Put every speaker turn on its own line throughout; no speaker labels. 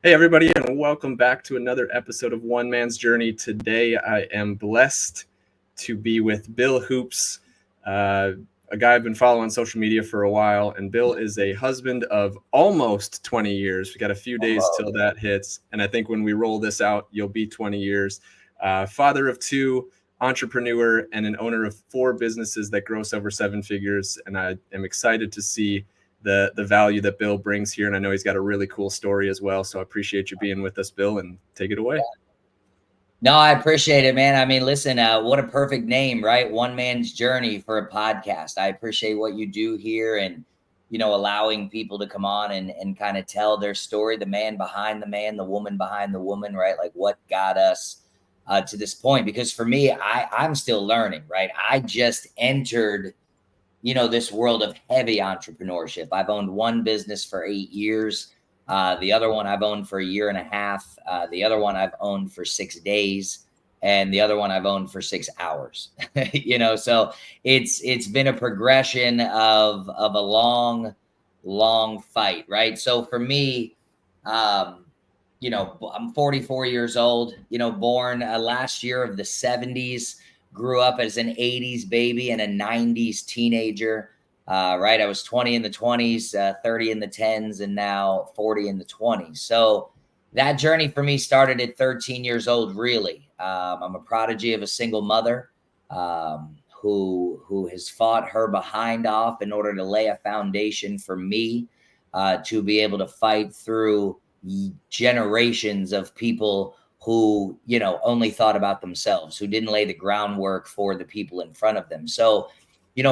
Hey, everybody, and welcome back to another episode of One Man's Journey. Today, I am blessed to be with Bill Hoops, a guy I've been following on social media for a while. And Bill is a husband of almost 20 years. We got a few days till that hits. And I think when we roll this out, you'll be 20 years. Father of two, entrepreneur, and an owner of 4 businesses that gross over 7 figures. And I am excited to see the value that Bill brings here. And I know he's got a really cool story as well. So I appreciate you being with us, Bill, and take it away.
No, I appreciate it, man. I mean, listen, what a perfect name, right? One Man's Journey for a podcast. I appreciate what you do here and, allowing people to come on and kind of tell their story, the man behind the man, the woman behind the woman, right? Like what got us to this point. Because for me, I'm still learning, right? I just entered this world of heavy entrepreneurship. I've owned one business for 8 years. The other one I've owned for 1.5 years. The other one I've owned for 6 days. And the other one I've owned for 6 hours. So it's been a progression of a long fight, right? So for me, I'm 44 years old, born last year of the 70s. Grew up as an 80s baby and a 90s teenager, right? I was 20 in the 20s, 30 in the 10s, and now 40 in the 20s. So that journey for me started at 13 years old, really. I'm a prodigy of a single mother who has fought her behind off in order to lay a foundation for me to be able to fight through generations of people who, only thought about themselves, who didn't lay the groundwork for the people in front of them. So,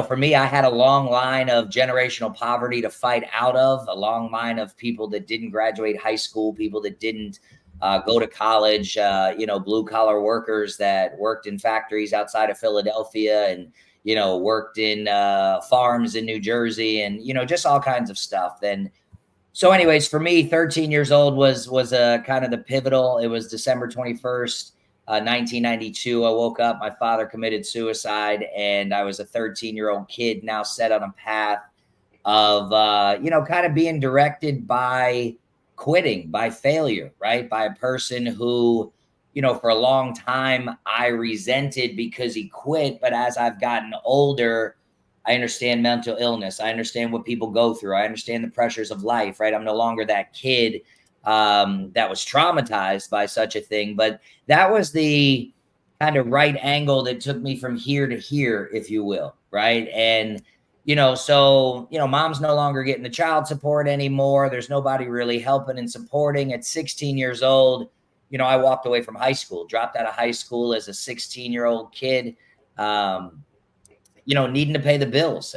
for me, I had a long line of generational poverty to fight out of, a long line of people that didn't graduate high school, people that didn't go to college, blue collar workers that worked in factories outside of Philadelphia and, worked in farms in New Jersey and, just all kinds of stuff. So anyways, for me, 13 years old was kind of the pivotal. It was December 21st, 1992. I woke up, my father committed suicide, and I was a 13-year-old kid now set on a path of, kind of being directed by quitting, by failure, right? By a person who, for a long time I resented because he quit. But as I've gotten older, I understand mental illness. I understand what people go through. I understand the pressures of life, right? I'm no longer that kid that was traumatized by such a thing. But that was the kind of right angle that took me from here to here, if you will, right? And, mom's no longer getting the child support anymore. There's nobody really helping and supporting. At 16 years old, I walked away from high school, dropped out of high school as a 16-year-old kid. Needing to pay the bills,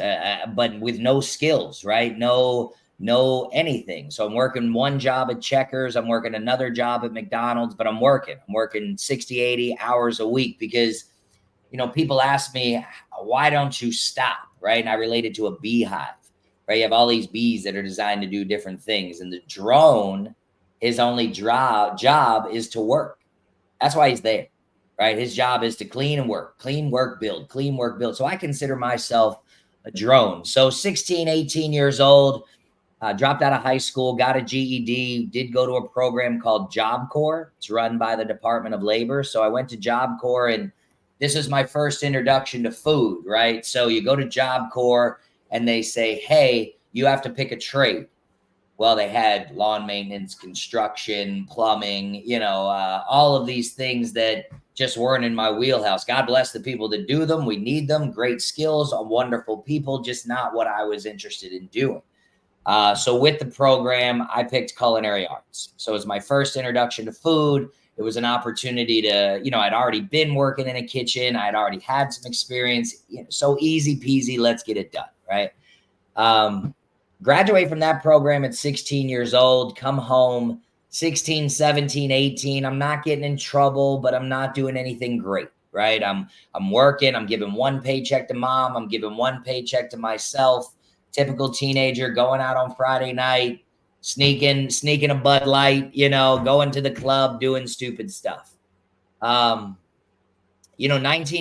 but with no skills, right? No anything. So I'm working one job at Checkers. I'm working another job at McDonald's, but I'm working 60, 80 hours a week because, people ask me, why don't you stop? Right. And I relate it to a beehive, right? You have all these bees that are designed to do different things. And the drone, his only job is to work. That's why he's there. Right. His job is to clean and work, clean, work, build, clean, work, build. So I consider myself a drone. So 16, 18 years old, dropped out of high school, got a GED, did go to a program called Job Corps. It's run by the Department of Labor. So I went to Job Corps, and this is my first introduction to food, right? So you go to Job Corps and they say, hey, you have to pick a trade. Well, they had lawn maintenance, construction, plumbing, all of these things that just weren't in my wheelhouse. God bless the people that do them. We need them. Great skills, wonderful people, just not what I was interested in doing. So with the program, I picked culinary arts. So it was my first introduction to food. It was an opportunity to, I'd already been working in a kitchen. I'd already had some experience. So easy peasy, let's get it done, right? Graduate from that program at 16 years old, come home, 16, 17, 18. I'm not getting in trouble, but I'm not doing anything great, right? I'm working. I'm giving one paycheck to mom. I'm giving one paycheck to myself. Typical teenager going out on Friday night, sneaking a Bud Light, going to the club, doing stupid stuff. 19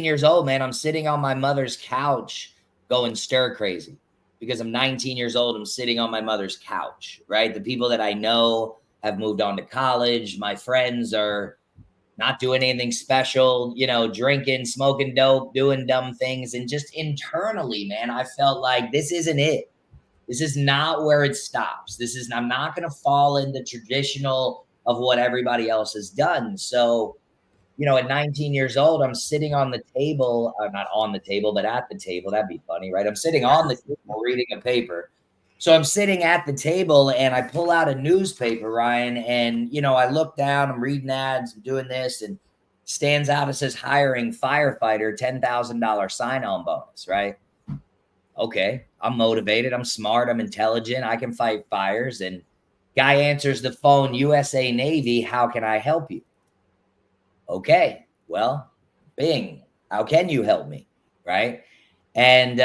years old, man, I'm sitting on my mother's couch going stir crazy because I'm 19 years old. I'm sitting on my mother's couch, right? The people that I know have moved on to college. My friends are not doing anything special, you know, drinking, smoking dope, doing dumb things. And just internally, man, I felt like this isn't it. This is not where it stops. I'm not going to fall in the traditional of what everybody else has done. So, you know, at 19 years old, I'm sitting on the table, not on the table, but at the table. That'd be funny, right? I'm sitting on the table reading a paper. So I'm sitting at the table and I pull out a newspaper, Ryan, and, you know, I look down, I'm reading ads, I'm doing this, and stands out, it says hiring firefighter, $10,000 sign-on bonus, right? Okay, I'm motivated, I'm smart, I'm intelligent, I can fight fires. And guy answers the phone, USA Navy, how can I help you? Okay, well, Bing, how can you help me? Right. And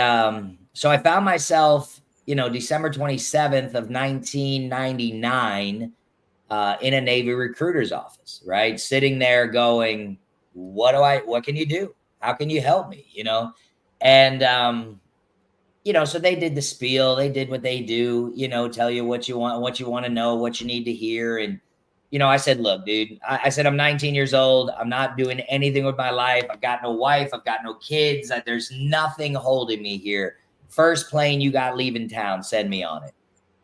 so I found myself, you know, December 27th of 1999 in a Navy recruiter's office, right? Sitting there going, what can you do? How can you help me? You know? And you know, so they did the spiel, they did what they do, you know, tell you what you want to know, what you need to hear. And, you know, I said, look, dude, I said, I'm 19 years old. I'm not doing anything with my life. I've got no wife. I've got no kids. There's nothing holding me here. First plane you got leaving town, send me on it.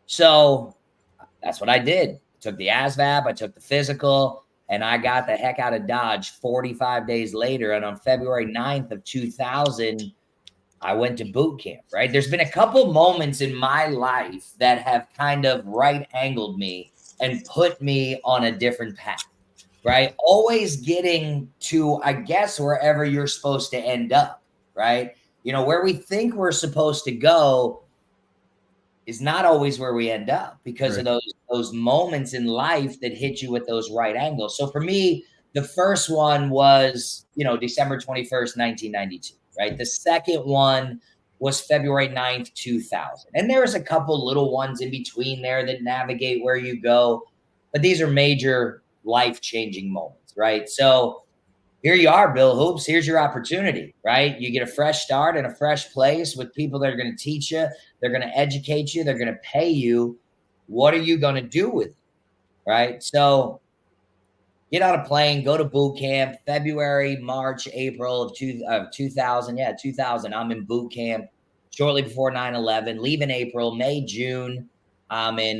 So that's what I did. Took the ASVAB, I took the physical, and I got the heck out of Dodge 45 days later. And on February 9th of 2000, I went to boot camp, right? There's been a couple moments in my life that have kind of right-angled me and put me on a different path, right? Always getting to, I guess, wherever you're supposed to end up, right? You know, where we think we're supposed to go is not always where we end up because of those moments in life that hit you with those right angles. So for me, the first one was, you know, December 21st, 1992. Right. The second one was February 9th, 2000. And there's a couple little ones in between there that navigate where you go. But these are major life-changing moments. Right. So here you are, Bill Hoops. Here's your opportunity. Right. You get a fresh start in a fresh place with people that are going to teach you. They're going to educate you. They're going to pay you. What are you going to do with it? Right. So get on a plane, go to boot camp, February, March, April of 2000. Yeah, 2000. I'm in boot camp shortly before 9/11. Leave in April, May, June. I'm in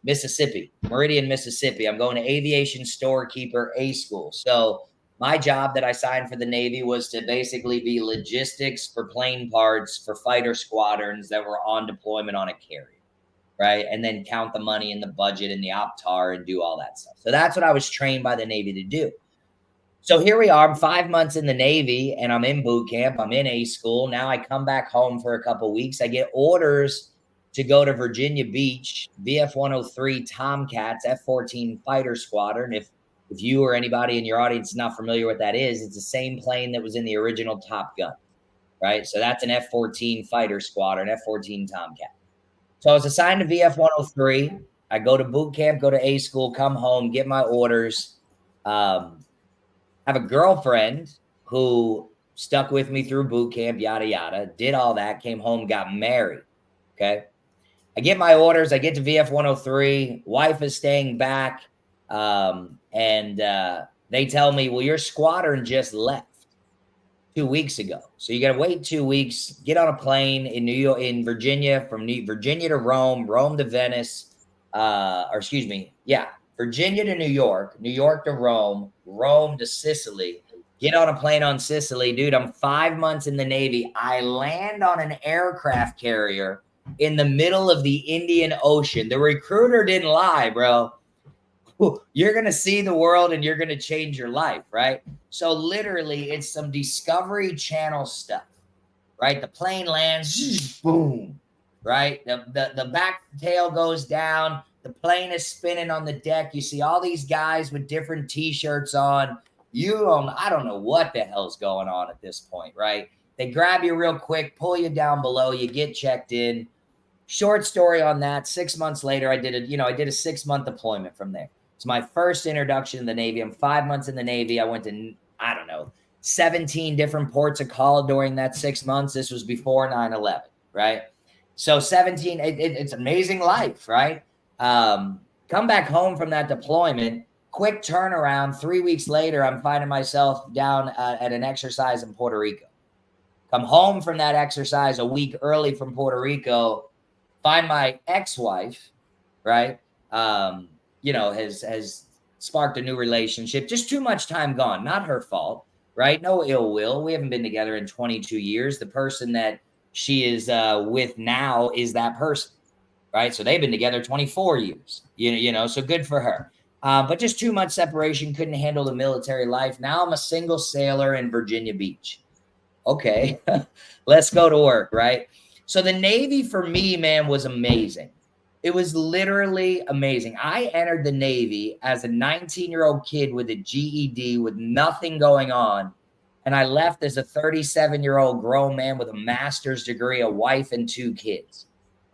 Mississippi, Meridian, Mississippi. I'm going to aviation storekeeper A school. So my job that I signed for the Navy was to basically be logistics for plane parts for fighter squadrons that were on deployment on a carrier. Right. And then count the money in the budget and the OPTAR and do all that stuff. So that's what I was trained by the Navy to do. So here we are. I'm 5 months in the Navy and I'm in boot camp. I'm in A school. Now I come back home for a couple of weeks. I get orders to go to Virginia Beach, VF 103 Tomcats, F-14 fighter squadron. If you or anybody in your audience is not familiar with that is, it's the same plane that was in the original Top Gun. Right. So that's an F-14 fighter squadron, F-14 Tomcat. So I was assigned to VF 103. I go to boot camp, go to A school, come home, get my orders. Have a girlfriend who stuck with me through boot camp, yada, yada, did all that, came home, got married. Okay. I get my orders. I get to VF 103. Wife is staying back. And they tell me, well, your squadron just left 2 weeks ago. So you got to wait 2 weeks, get on a plane in New York, in Virginia, from Virginia to Rome, Rome to Venice, Virginia to New York to Rome, Rome to Sicily. Get on a plane on Sicily. Dude, I'm 5 months in the Navy. I land on an aircraft carrier in the middle of the Indian Ocean. The recruiter didn't lie, bro. You're going to see the world and you're going to change your life, right? So literally it's some Discovery Channel stuff, right? The plane lands, boom, right? The back tail goes down. The plane is spinning on the deck. You see all these guys with different T-shirts on. I don't know what the hell's going on at this point, right? They grab you real quick, pull you down below, you get checked in. Short story on that. 6 months later, I did a 6-month deployment from there. It's my first introduction to the Navy. I'm 5 months in the Navy. I went to, 17 different ports of call during that 6 months. This was before 9/11, right? So 17, it's amazing life, right? Couple Come back home from that deployment, quick turnaround. 3 weeks later, I'm finding myself down at an exercise in Puerto Rico. Come home from that exercise a week early from Puerto Rico, find my ex-wife, right? Has sparked a new relationship. Just too much time gone. Not her fault, right? No ill will. We haven't been together in 22 years. The person that she is with now is that person, right? So they've been together 24 years, so good for her. But just too much separation, couldn't handle the military life. Now I'm a single sailor in Virginia Beach. Okay, let's go to work, right? So the Navy for me, man, was amazing. It was literally amazing. I entered the Navy as a 19-year-old kid with a GED with nothing going on. And I left as a 37-year-old grown man with a master's degree, a wife, and 2 kids,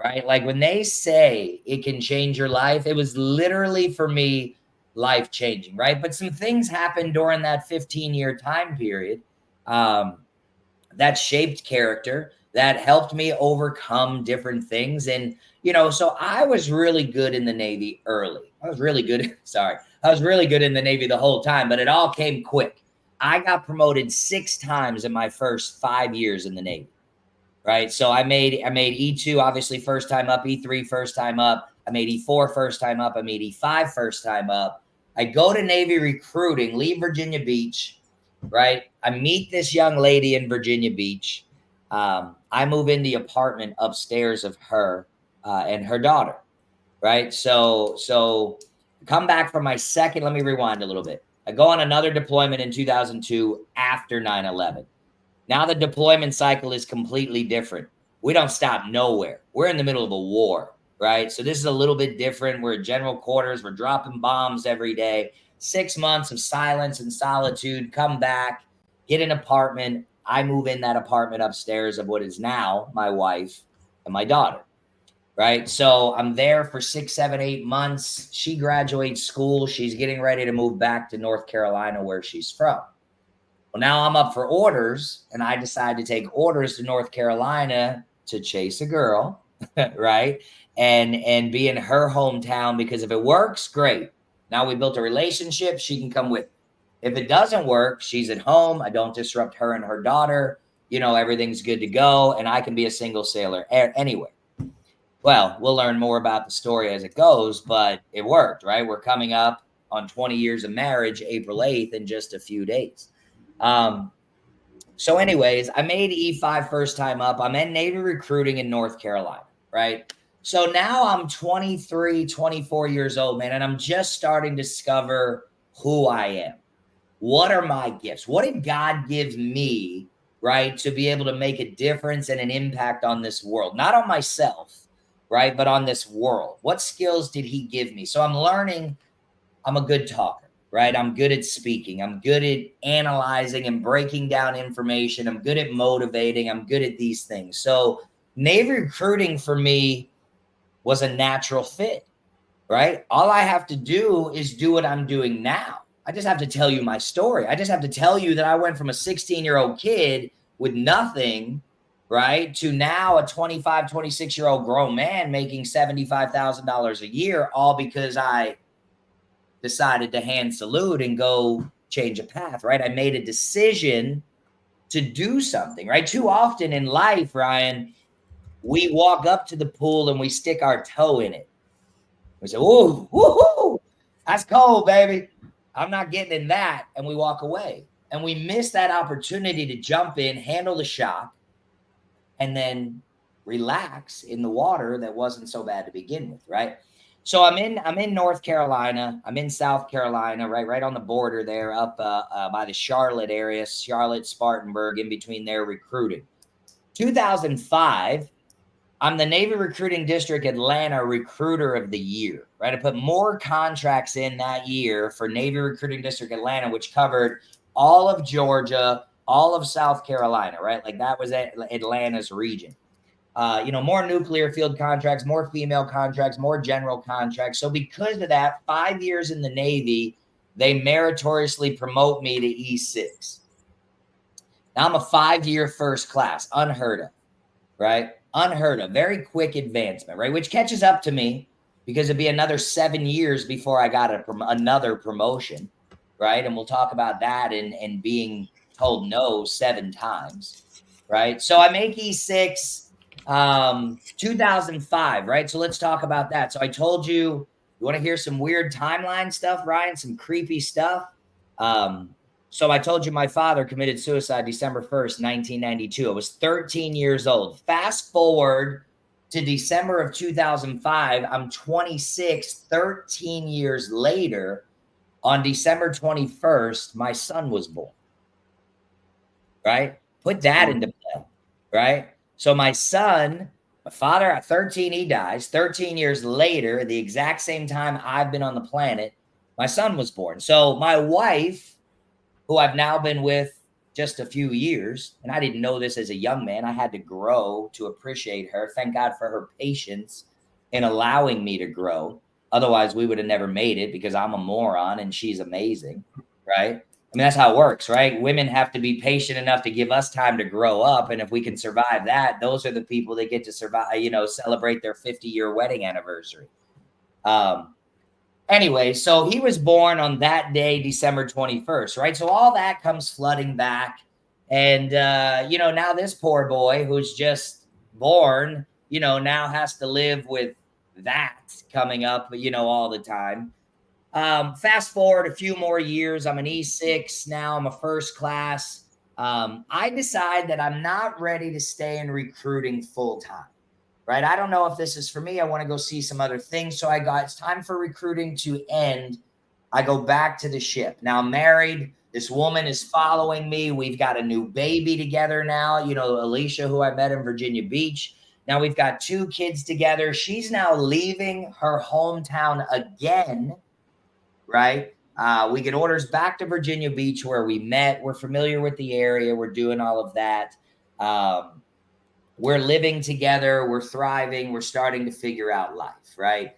right? Like when they say it can change your life, it was literally for me life-changing, right? But some things happened during that 15-year time period that shaped character, that helped me overcome different things. And, so I was really good in the Navy early. I was really good. I was really good in the Navy the whole time, but it all came quick. I got promoted 6 times in my first 5 years in the Navy, right? So I made E2, obviously first time up, E3 first time up. I made E4 first time up. I made E5 first time up. I go to Navy recruiting, leave Virginia Beach, right? I meet this young lady in Virginia Beach. I move in the apartment upstairs of her and her daughter, right? So come back from my second, let me rewind a little bit. I go on another deployment in 2002 after 9/11. Now the deployment cycle is completely different. We don't stop nowhere. We're in the middle of a war, right? So this is a little bit different. We're at general quarters. We're dropping bombs every day. 6 months of silence and solitude. Come back, get an apartment. I move in that apartment upstairs of what is now my wife and my daughter, right? So I'm there for 6, 7, 8 months. She graduates school. She's getting ready to move back to North Carolina, where she's from. Well, now I'm up for orders, and I decide to take orders to North Carolina to chase a girl, right? And be in her hometown, because if it works, great. Now we built a relationship. She can come with me. If it doesn't work, she's at home. I don't disrupt her and her daughter. Everything's good to go, and I can be a single sailor anywhere. Well, we'll learn more about the story as it goes, but it worked, right? We're coming up on 20 years of marriage, April 8th, in just a few days. So anyways, I made E5 first time up. I'm in Navy recruiting in North Carolina, right? So now I'm 23, 24 years old, man, and I'm just starting to discover who I am. What are my gifts? What did God give me, right, to be able to make a difference and an impact on this world? Not on myself, right, but on this world. What skills did he give me? So I'm learning. I'm a good talker, right? I'm good at speaking. I'm good at analyzing and breaking down information. I'm good at motivating. I'm good at these things. So Navy recruiting for me was a natural fit, right? All I have to do is do what I'm doing now. I just have to tell you my story. I just have to tell you that I went from a 16-year-old kid with nothing, right, to now a 25, 26-year-old grown man making $75,000 a year, all because I decided to hand salute and go change a path, right? I made a decision to do something, right? Too often in life, Ryan, we walk up to the pool and we stick our toe in it. We say, "Ooh, woohoo, that's cold, baby. I'm not getting in that." And we walk away. And we miss that opportunity to jump in, handle the shock, and then relax in the water that wasn't so bad to begin with, right? So I'm in North Carolina. I'm in South Carolina, right on the border there, up by the Charlotte area, Charlotte, Spartanburg, in between there, recruiting. 2005, I'm the Navy Recruiting District Atlanta Recruiter of the Year, right? I put more contracts in that year for Navy Recruiting District Atlanta, which covered all of Georgia, all of South Carolina, right? Like that was Atlanta's region. More nuclear field contracts, more female contracts, more general contracts. So because of that, 5 years in the Navy, they meritoriously promote me to E6. Now I'm a 5-year first class, unheard of, right? Unheard of, very quick advancement, right? Which catches up to me because it'd be another 7 years before I got another promotion, right? And we'll talk about that and being told no 7 times, right? So I make E6, 2005, right? So let's talk about that. So I told you want to hear some weird timeline stuff, Ryan, some creepy stuff. So I told you my father committed suicide December 1st, 1992. I was 13 years old. Fast forward to December of 2005. I'm 26, 13 years later. On December 21st, my son was born, right? Put that into play, right? So my son, my father at 13, he dies. 13 years later, the exact same time I've been on the planet, my son was born. So my wife, who I've now been with just a few years, and I didn't know this as a young man. I had to grow to appreciate her. Thank God for her patience in allowing me to grow. Otherwise, we would have never made it because I'm a moron and she's amazing, right? I mean, that's how it works, right? Women have to be patient enough to give us time to grow up. And if we can survive that, those are the people that get to survive, celebrate their 50-year wedding anniversary. Anyway, so he was born on that day, December 21st, right? So all that comes flooding back. And, now this poor boy who's just born, now has to live with that coming up, all the time. Fast forward a few more years. I'm an E6 now. I'm a first class. I decide that I'm not ready to stay in recruiting full time. Right? I don't know if this is for me. I want to go see some other things. So it's time for recruiting to end. I go back to the ship. Now I'm married. This woman is following me. We've got a new baby together now. Alicia, who I met in Virginia Beach. Now we've got 2 kids together. She's now leaving her hometown again, right? We get orders back to Virginia Beach where we met. We're familiar with the area. We're doing all of that. We're living together. We're thriving. We're starting to figure out life, right?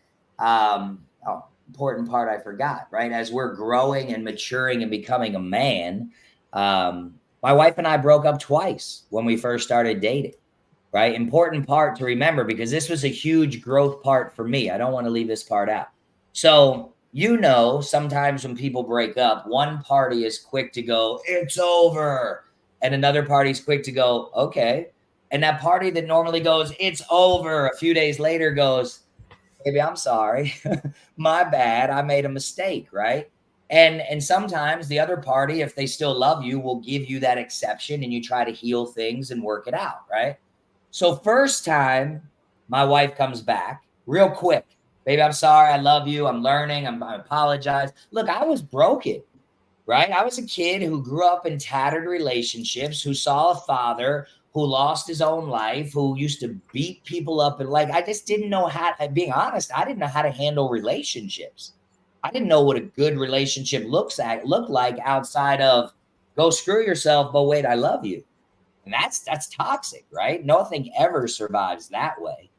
Important part I forgot, right? As we're growing and maturing and becoming a man, my wife and I broke up twice when we first started dating, right? Important part to remember because this was a huge growth part for me. I don't want to leave this part out. So, sometimes when people break up, one party is quick to go, it's over. And another party is quick to go, okay. And that party that normally goes, it's over, a few days later goes, baby, I'm sorry. My bad. I made a mistake, right? And sometimes the other party, if they still love you, will give you that exception and you try to heal things and work it out, right? So first time, my wife comes back real quick. Baby, I'm sorry. I love you. I'm learning. I apologize. Look, I was broken, right? I was a kid who grew up in tattered relationships, who saw a father who lost his own life, who used to beat people up. And I just didn't know being honest, I didn't know how to handle relationships. I didn't know what a good relationship looked like outside of go screw yourself, but wait, I love you. And that's toxic, right? Nothing ever survives that way.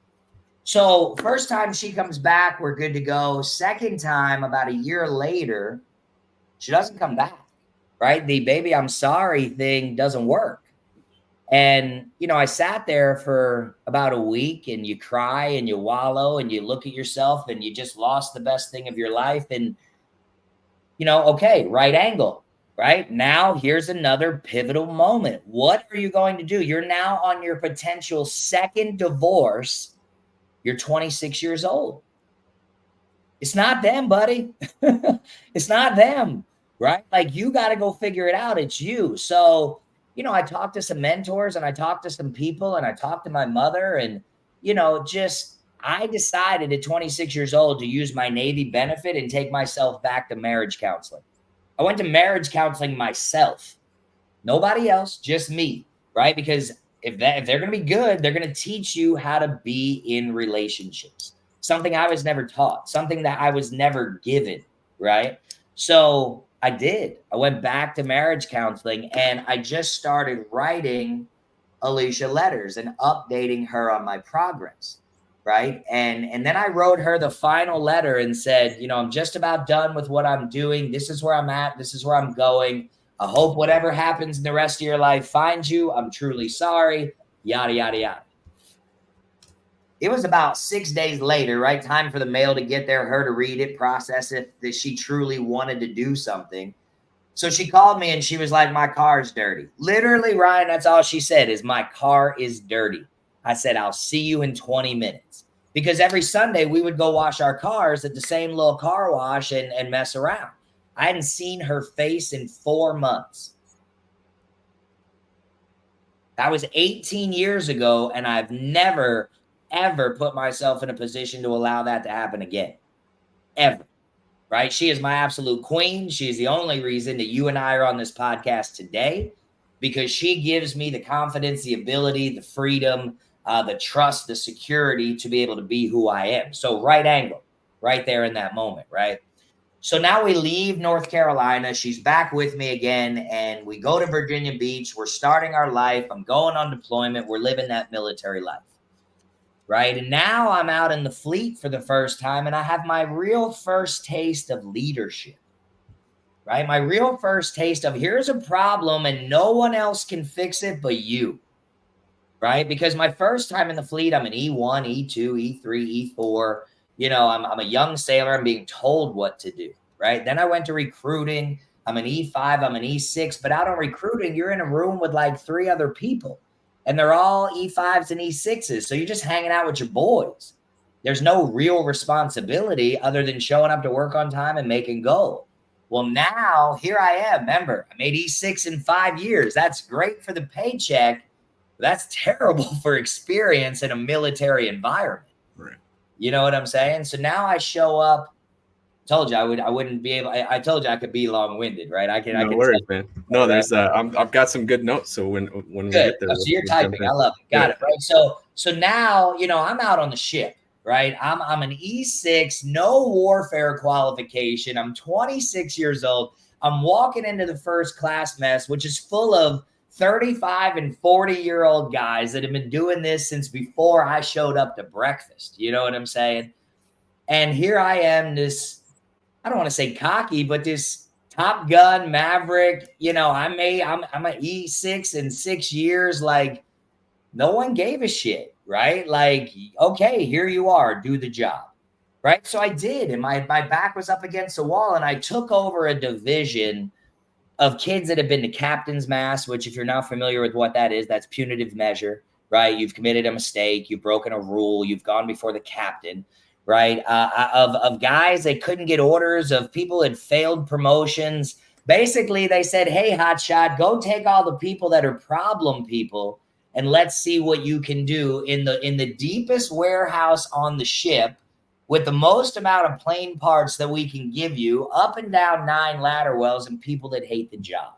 So first time she comes back, we're good to go. Second time, about a year later, she doesn't come back, right? The baby, I'm sorry thing doesn't work. And, I sat there for about a week and you cry and you wallow and you look at yourself and you just lost the best thing of your life. And, okay, right angle, right? Now here's another pivotal moment. What are you going to do? You're now on your potential second divorce. You're 26 years old. It's not them, buddy. It's not them, right? You got to go figure it out. It's you. So, I talked to some mentors and I talked to some people and I talked to my mother and, I decided at 26 years old to use my Navy benefit and take myself back to marriage counseling. I went to marriage counseling myself, nobody else, just me, right? Because if they're going to be good, they're going to teach you how to be in relationships. Something I was never taught, something that I was never given, right? So I did. I went back to marriage counseling and I just started writing Alicia letters and updating her on my progress, right? And then I wrote her the final letter and said, I'm just about done with what I'm doing. This is where I'm at. This is where I'm going. I hope whatever happens in the rest of your life finds you. I'm truly sorry. Yada, yada, yada. it was about 6 days later, right? Time for the mail to get there, her to read it, process it, that she truly wanted to do something. So she called me and she was like, my car's dirty. Literally, Ryan, that's all she said is my car is dirty. I said, I'll see you in 20 minutes. Because every Sunday we would go wash our cars at the same little car wash and mess around. I hadn't seen her face in 4 months. That was 18 years ago, and I've never, ever put myself in a position to allow that to happen again. Ever. Right? She is my absolute queen. She is the only reason that you and I are on this podcast today, because she gives me the confidence, the ability, the freedom, the trust, the security to be able to be who I am. So right angle, right there in that moment, right? So now we leave North Carolina. She's back with me again, and we go to Virginia Beach. We're starting our life. I'm going on deployment. We're living that military life. Right. And now I'm out in the fleet for the first time, and I have my real first taste of leadership. Right. My real first taste of here's a problem and no one else can fix it but you. Right. Because my first time in the fleet, I'm an E1, E2, E3, E4. You know, I'm a young sailor. I'm being told what to do. Right. Then I went to recruiting. I'm an E5, I'm an E6. But out on recruiting, you're in a room with like 3 other people. And they're all E5s and E6s. So you're just hanging out with your boys. There's no real responsibility other than showing up to work on time and making goal. Well, now here I am. Remember, I made E6 in 5 years. That's great for the paycheck. But that's terrible for experience in a military environment.
Right.
You know what I'm saying? So now I show up. Told you I wouldn't be able. I told you I could be long-winded, right? I can.
No worries, man. No, there's I've got some good notes. So when we get there,
so you're typing. I love it. Got it. Right. So now I'm out on the ship. Right. I'm an E6, no warfare qualification. I'm 26 years old. I'm walking into the first class mess, which is full of 35 and 40-year-old guys that have been doing this since before I showed up to breakfast. You know what I'm saying? And here I am, this. I don't want to say cocky, but this Top Gun Maverick, I'm an E6 in 6 years. Like, no one gave a shit, right? Like, okay, here you are, do the job, right? So I did, and my back was up against the wall, and I took over a division of kids that have been to captain's mass, which if you're not familiar with what that is, that's punitive measure, right? You've committed a mistake, you've broken a rule, you've gone before the captain. Right. Of guys that couldn't get orders, of people that failed promotions. Basically, they said, hey, hotshot, go take all the people that are problem people and let's see what you can do in the deepest warehouse on the ship with the most amount of plane parts that we can give you, up and down 9 ladder wells, and people that hate the job.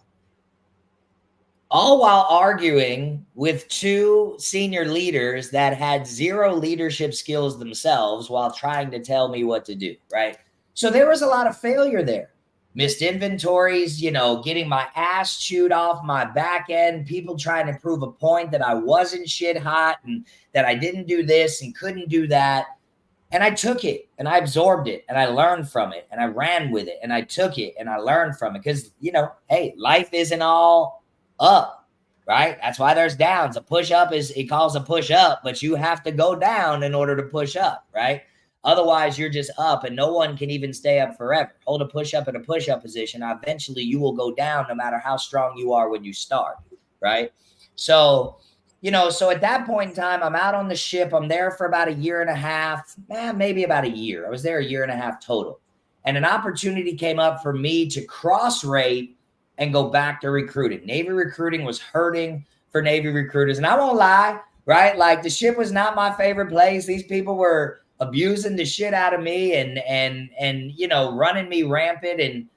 All while arguing with 2 senior leaders that had 0 leadership skills themselves while trying to tell me what to do, right? So there was a lot of failure there. Missed inventories, getting my ass chewed off my back end, people trying to prove a point that I wasn't shit hot and that I didn't do this and couldn't do that. And I took it and I absorbed it and I learned from it and I ran with it and I took it and I learned from it because, hey, life isn't all up, right? That's why there's downs. A push up it calls a push up, but you have to go down in order to push up, right? Otherwise, you're just up and no one can even stay up forever. Hold a push up in a push up position. Eventually, you will go down no matter how strong you are when you start, right? So, so at that point in time, I'm out on the ship. I'm there for about 1.5 years, maybe about a year. I was there 1.5 years total. And an opportunity came up for me to cross-rate and go back to recruiting. Navy recruiting was hurting for Navy recruiters. And I won't lie, right? Like, the ship was not my favorite place. These people were abusing the shit out of me and running me rampant. And,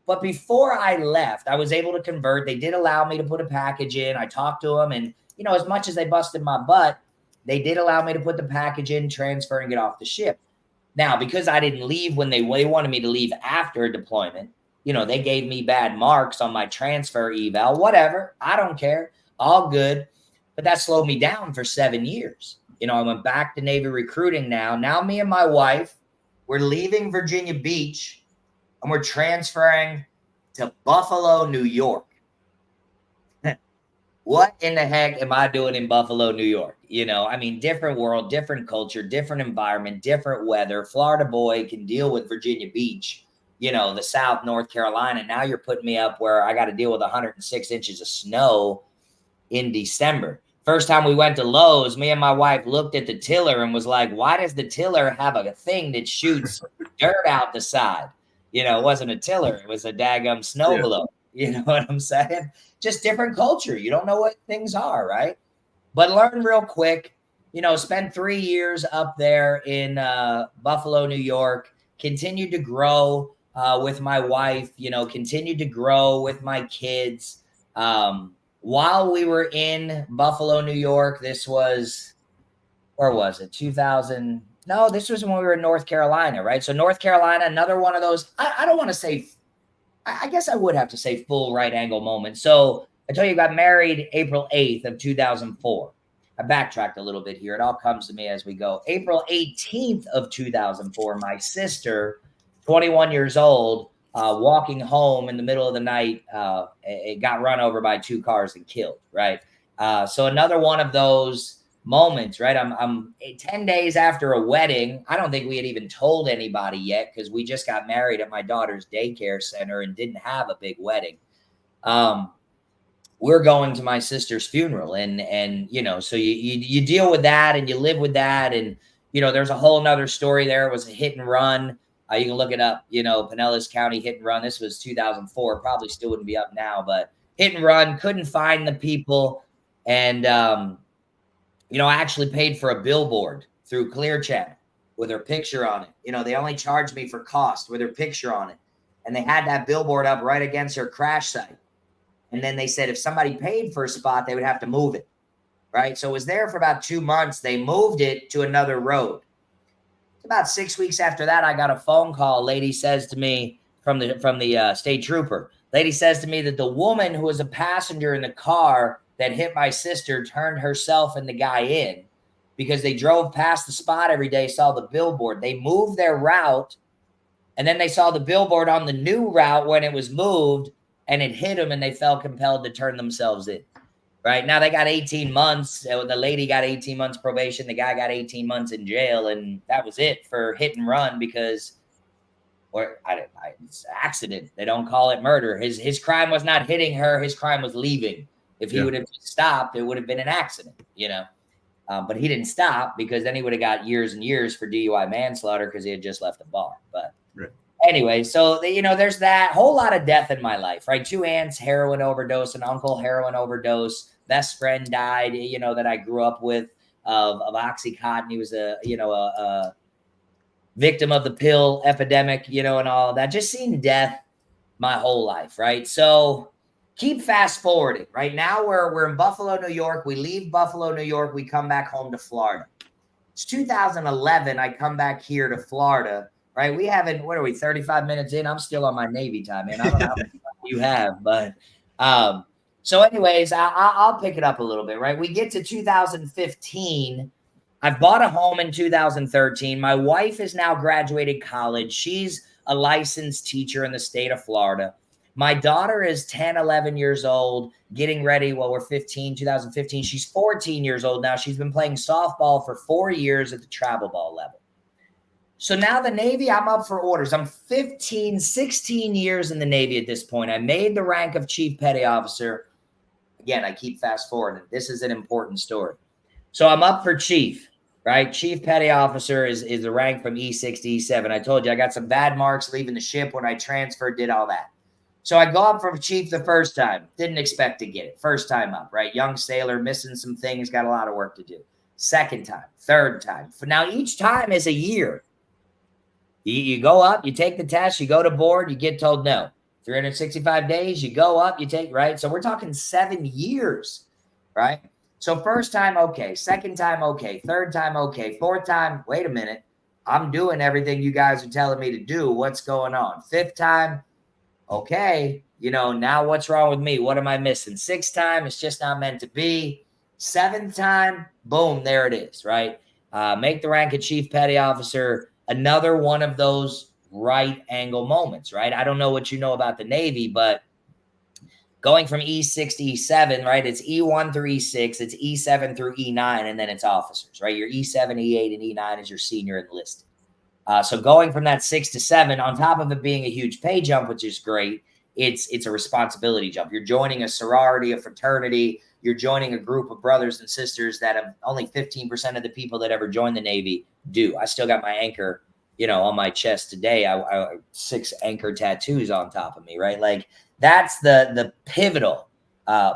but before I left, I was able to convert. They did allow me to put a package in. I talked to them, and, as much as they busted my butt, they did allow me to put the package in, transfer, and get off the ship. Now, because I didn't leave when they wanted me to leave after a deployment, they gave me bad marks on my transfer eval, whatever. I don't care. All good. But that slowed me down for 7 years. I went back to Navy recruiting now. Now me and my wife, we're leaving Virginia Beach and we're transferring to Buffalo, New York. what in the heck am I doing in Buffalo, New York? You know, I mean, different world, different culture, different environment, different weather. Florida boy can deal with Virginia Beach, you know, the South, North Carolina. Now you're putting me up where I got to deal with 106 inches of snow in December. First time we went to Lowe's, me and my wife looked at the tiller and was like, why does the tiller have a thing that shoots dirt out the side? You know, it wasn't a tiller. It was a daggum snow blower. You know what I'm saying? Just different culture. You don't know what things are, right? But learn real quick. You know, spend 3 years up there in Buffalo, New York. Continued to grow with my wife. You know, continued to grow with my kids. While we were in Buffalo, New York, this was, where was it? 2000. No, this was when we were in North Carolina, right? So North Carolina, another one of those. I don't want to say. I guess I would have to say full right angle moment. So I told you, I got married April 8th of 2004. I backtracked a little bit here. It all comes to me as we go. April 18th of 2004, my sister, 21 years old, walking home in the middle of the night, it got run over by 2 cars and killed, right? So another one of those moments, right? I'm 10 days after a wedding. I don't think we had even told anybody yet because we just got married at my daughter's daycare center and didn't have a big wedding. We're going to my sister's funeral, and you know, so you deal with that and you live with that, and you know, there's a whole nother story there. It was a hit and run. You can look it up, you know, Pinellas County hit and run. This was 2004, probably still wouldn't be up now, but hit and run, couldn't find the people. And you know, I actually paid for a billboard through Clear Channel with her picture on it. You know, they only charged me for cost with her picture on it. And they had that billboard up right against her crash site. And then they said if somebody paid for a spot, they would have to move it, right? So it was there for about 2 months. They moved it to another road. About 6 weeks after that, I got a phone call. Lady says to me from the state trooper. Lady says to me that the woman who was a passenger in the car that hit my sister turned herself and the guy in because they drove past the spot every day, saw the billboard. They moved their route, and then they saw the billboard on the new route when it was moved, and it hit them, and they felt compelled to turn themselves in. Right now, they got 18 months. The lady got 18 months probation. The guy got 18 months in jail, and that was it for hit and run because, it's accident. They don't call it murder. His crime was not hitting her. His crime was leaving. If he would have stopped, it would have been an accident, you know. But he didn't stop because then he would have got years and years for DUI manslaughter because he had just left the bar. But anyway, so, you know, there's that whole lot of death in my life, right? 2 aunts, heroin overdose, an uncle, heroin overdose, best friend died, you know, that I grew up with of Oxycontin. He was a victim of the pill epidemic, you know, and all of that. Just seen death my whole life, right? So keep fast forwarding. Right now we're in Buffalo, New York. We leave Buffalo, New York. We come back home to Florida. It's 2011. I come back here to Florida, right? We haven't, what are we, 35 minutes in? I'm still on my Navy time, man. I don't know how many you have, but so anyways, I'll pick it up a little bit, right? We get to 2015. I've bought a home in 2013. My wife is now graduated college. She's a licensed teacher in the state of Florida. My daughter is 10, 11 years old, getting ready. Well, we're 2015. She's 14 years old now. She's been playing softball for 4 years at the travel ball level. So now the Navy, I'm up for orders. I'm 15, 16 years in the Navy at this point. I made the rank of Chief Petty Officer. Again, I keep fast forwarding. This is an important story. So I'm up for Chief, right? Chief Petty Officer is the rank from E6 to E7. I told you I got some bad marks leaving the ship when I transferred, did all that. So I go up for Chief the first time. Didn't expect to get it. First time up, right? Young sailor, missing some things, got a lot of work to do. Second time, third time. Now each time is a year. You go up, you take the test, you go to board, you get told no. 365 days, you go up, you take, right? So we're talking 7 years, right? So first time, okay. Second time, okay. Third time, okay. Fourth time, wait a minute. I'm doing everything you guys are telling me to do. What's going on? Fifth time, okay. You know, now what's wrong with me? What am I missing? Sixth time, it's just not meant to be. Seventh time, boom, there it is, right? Make the rank of Chief Petty Officer. Another one of those right angle moments, right? I don't know what you know about the Navy, but going from E6 to E7, right? It's E1 through E6, it's E7 through E9, and then it's officers, right? Your E7, E8, and E9 is your senior enlisted. So going from that 6 to 7, on top of it being a huge pay jump, which is great, it's a responsibility jump. You're joining a sorority, a fraternity. You're joining a group of brothers and sisters that have only 15% of the people that ever join the Navy do. I still got my anchor, on my chest today. I 6 anchor tattoos on top of me, right? Like that's the pivotal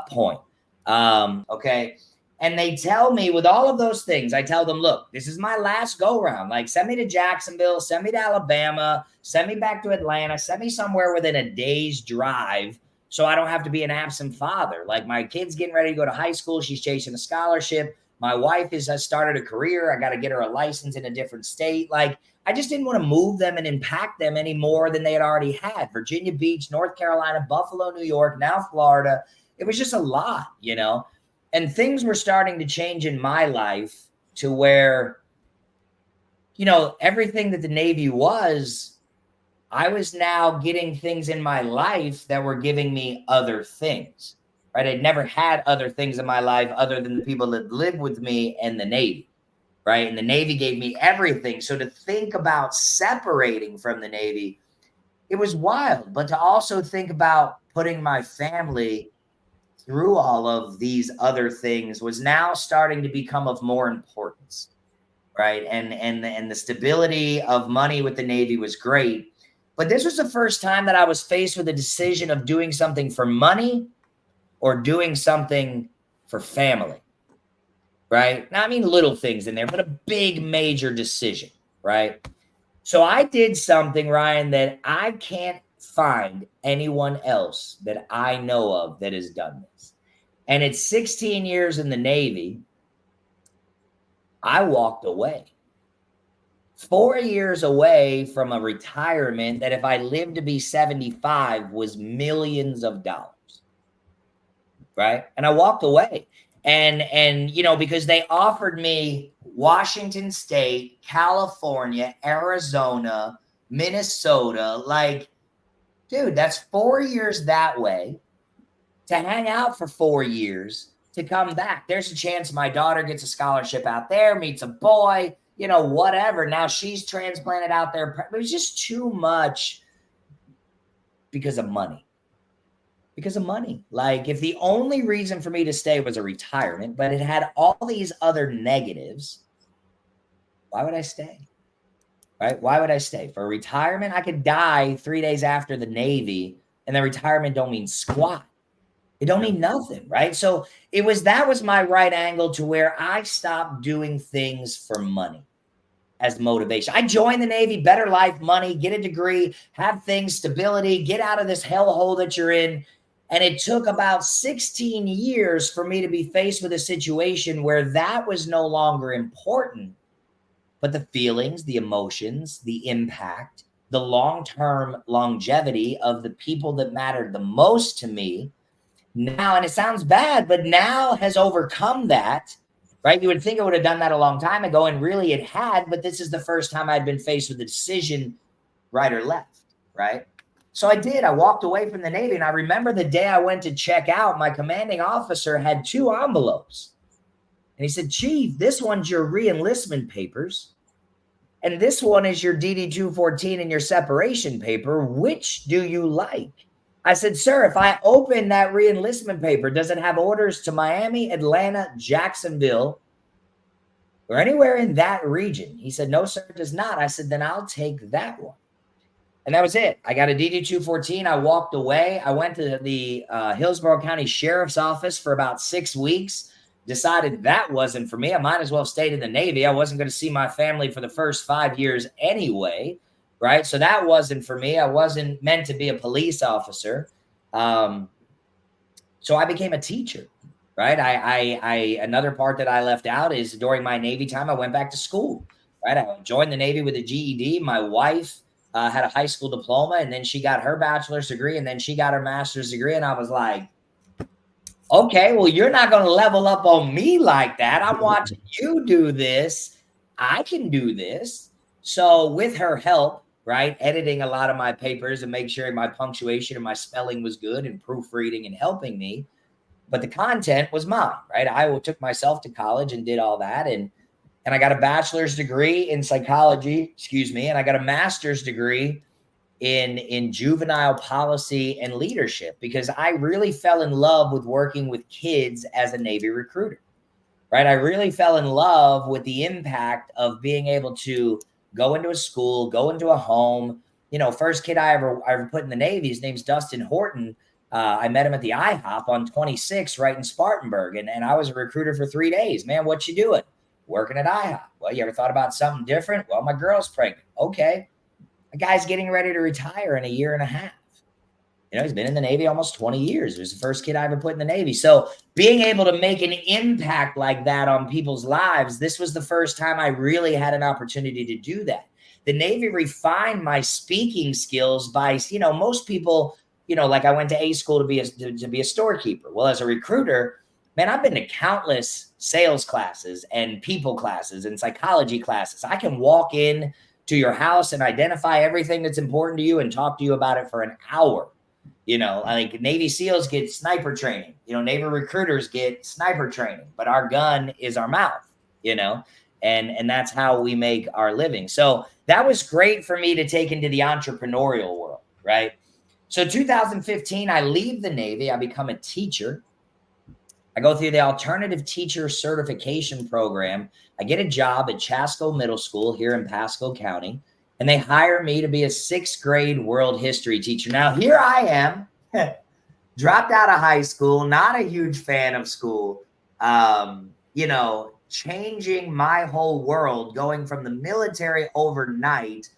point. Okay. And they tell me with all of those things, I tell them, look, this is my last go round. Like, send me to Jacksonville, send me to Alabama, send me back to Atlanta, send me somewhere within a day's drive so I don't have to be an absent father. Like, my kid's getting ready to go to high school. She's chasing a scholarship. My wife has started a career. I got to get her a license in a different state. Like, I just didn't want to move them and impact them any more than they had already had. Virginia Beach, North Carolina, Buffalo, New York, now Florida. It was just a lot, And things were starting to change in my life to where, everything that the Navy was, I was now getting things in my life that were giving me other things, right? I'd never had other things in my life other than the people that lived with me and the Navy, right? And the Navy gave me everything. So to think about separating from the Navy, it was wild. But to also think about putting my family through all of these other things was now starting to become of more importance, right? And the stability of money with the Navy was great. But this was the first time that I was faced with a decision of doing something for money or doing something for family, right? Now, I mean, little things in there, but a big major decision, right? So I did something, Ryan, that I can't find anyone else that I know of that has done this. And it's 16 years in the Navy. I walked away. 4 years away from a retirement that if I lived to be 75 was millions of dollars. Right? And I walked away. And because they offered me Washington State, California, Arizona, Minnesota, like, dude, that's 4 years that way. To hang out for 4 years, to come back. There's a chance my daughter gets a scholarship out there, meets a boy, whatever. Now she's transplanted out there. It was just too much because of money. Because of money. Like, if the only reason for me to stay was a retirement, but it had all these other negatives, why would I stay? Right? Why would I stay? For retirement, I could die 3 days after the Navy, and the retirement don't mean squat. It don't mean nothing, right? So that was my right angle to where I stopped doing things for money as motivation. I joined the Navy, better life, money, get a degree, have things, stability, get out of this hellhole that you're in. And it took about 16 years for me to be faced with a situation where that was no longer important, but the feelings, the emotions, the impact, the long-term longevity of the people that mattered the most to me now, and it sounds bad, but now has overcome that, right? You would think I would have done that a long time ago, and really it had, but this is the first time I'd been faced with a decision, right or left, right? So I did. I walked away from the Navy, and I remember the day I went to check out, my commanding officer had 2 envelopes. And he said, Chief, this one's your re-enlistment papers, and this one is your DD-214 and your separation paper. Which do you like? I said, sir, if I open that re-enlistment paper, does it have orders to Miami, Atlanta, Jacksonville, or anywhere in that region? He said, no, sir, it does not. I said, then I'll take that one. And that was it. I got a DD-214. I walked away. I went to the Hillsborough County Sheriff's Office for about 6 weeks, decided that wasn't for me. I might as well stay in the Navy. I wasn't going to see my family for the first 5 years anyway. Right. So that wasn't for me. I wasn't meant to be a police officer. So I became a teacher. Right. Another part that I left out is during my Navy time, I went back to school. Right. I joined the Navy with a GED. My wife had a high school diploma, and then she got her bachelor's degree, and then she got her master's degree. And I was like, okay, well, you're not going to level up on me like that. I'm watching you do this. I can do this. So with her help, right? Editing a lot of my papers and make sure my punctuation and my spelling was good and proofreading and helping me. But the content was mine, right? I took myself to college and did all that. And I got a bachelor's degree in psychology, and I got a master's degree in juvenile policy and leadership, because I really fell in love with working with kids as a Navy recruiter, right? I really fell in love with the impact of being able to go into a school, go into a home. First kid I ever put in the Navy, his name's Dustin Horton. I met him at the IHOP on 26 right in Spartanburg. And I was a recruiter for 3 days. Man, what you doing? Working at IHOP. Well, you ever thought about something different? Well, my girl's pregnant. Okay. A guy's getting ready to retire in a year and a half. He's been in the Navy almost 20 years. He was the first kid I ever put in the Navy. So being able to make an impact like that on people's lives, this was the first time I really had an opportunity to do that. The Navy refined my speaking skills by, most people, like I went to A school to be a storekeeper. Well, as a recruiter, man, I've been to countless sales classes and people classes and psychology classes. I can walk in to your house and identify everything that's important to you and talk to you about it for an hour. Like Navy SEALs get sniper training, Navy recruiters get sniper training, but our gun is our mouth, and that's how we make our living. So that was great for me to take into the entrepreneurial world, right? So 2015, I leave the Navy. I become a teacher. I go through the alternative teacher certification program. I get a job at Chasco Middle School here in Pasco County, and they hire me to be a 6th grade world history teacher. Now, here I am, dropped out of high school, not a huge fan of school, changing my whole world, going from the military overnight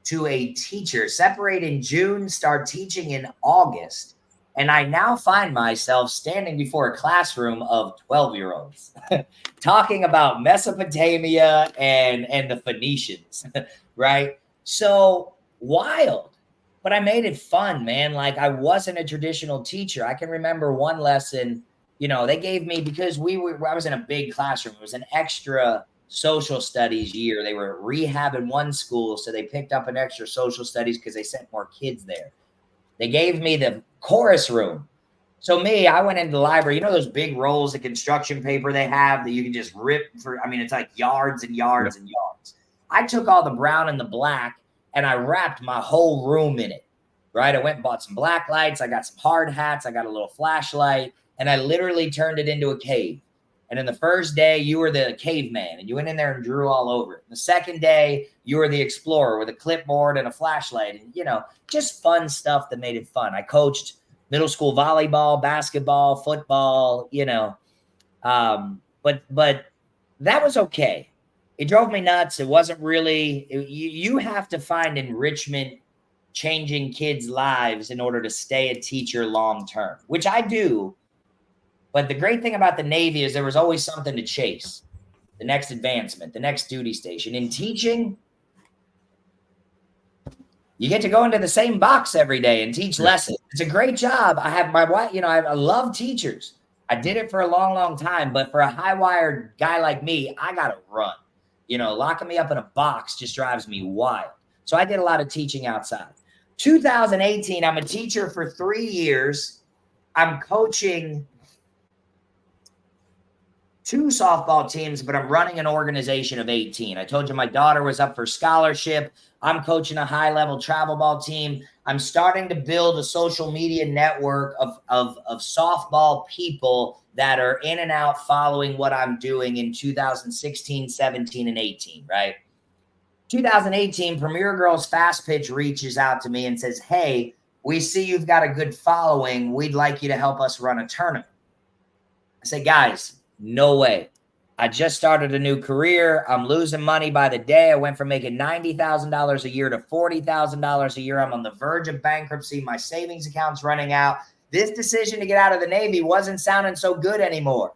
to a teacher, separate in June, start teaching in August. And I now find myself standing before a classroom of 12-year-olds talking about Mesopotamia and the Phoenicians, right? So wild, but I made it fun, man. Like, I wasn't a traditional teacher. I can remember one lesson, they gave me, because I was in a big classroom. It was an extra social studies year. They were rehabbing one school, so they picked up an extra social studies because they sent more kids there. They gave me the chorus room. So I went into the library, those big rolls of construction paper they have that you can just rip it's like yards and yards and yards. I took all the brown and the black and I wrapped my whole room in it, right? I went and bought some black lights. I got some hard hats. I got a little flashlight, and I literally turned it into a cave. And in the first day, you were the caveman and you went in there and drew all over it. The second day, you were the explorer with a clipboard and a flashlight and, just fun stuff that made it fun. I coached middle school volleyball, basketball, football, but that was okay. It drove me nuts. It wasn't really, you have to find enrichment changing kids' lives in order to stay a teacher long-term, which I do. But the great thing about the Navy is there was always something to chase. The next advancement, the next duty station. In teaching, you get to go into the same box every day and teach lessons. It's a great job. I have my wife, I love teachers. I did it for a long, long time. But for a high-wired guy like me, I got to run. Locking me up in a box just drives me wild. So I did a lot of teaching outside. 2018, I'm a teacher for 3 years. I'm coaching 2 softball teams, but I'm running an organization of 18. I told you my daughter was up for scholarship. I'm coaching a high-level travel ball team. I'm starting to build a social media network of softball people that are in and out following what I'm doing in 2016, 17, and 18, right? 2018, Premier Girls Fast Pitch reaches out to me and says, hey, we see you've got a good following. We'd like you to help us run a tournament. I said, guys, no way. I just started a new career. I'm losing money by the day. I went from making $90,000 a year to $40,000 a year. I'm on the verge of bankruptcy. My savings account's running out. This decision to get out of the Navy wasn't sounding so good anymore.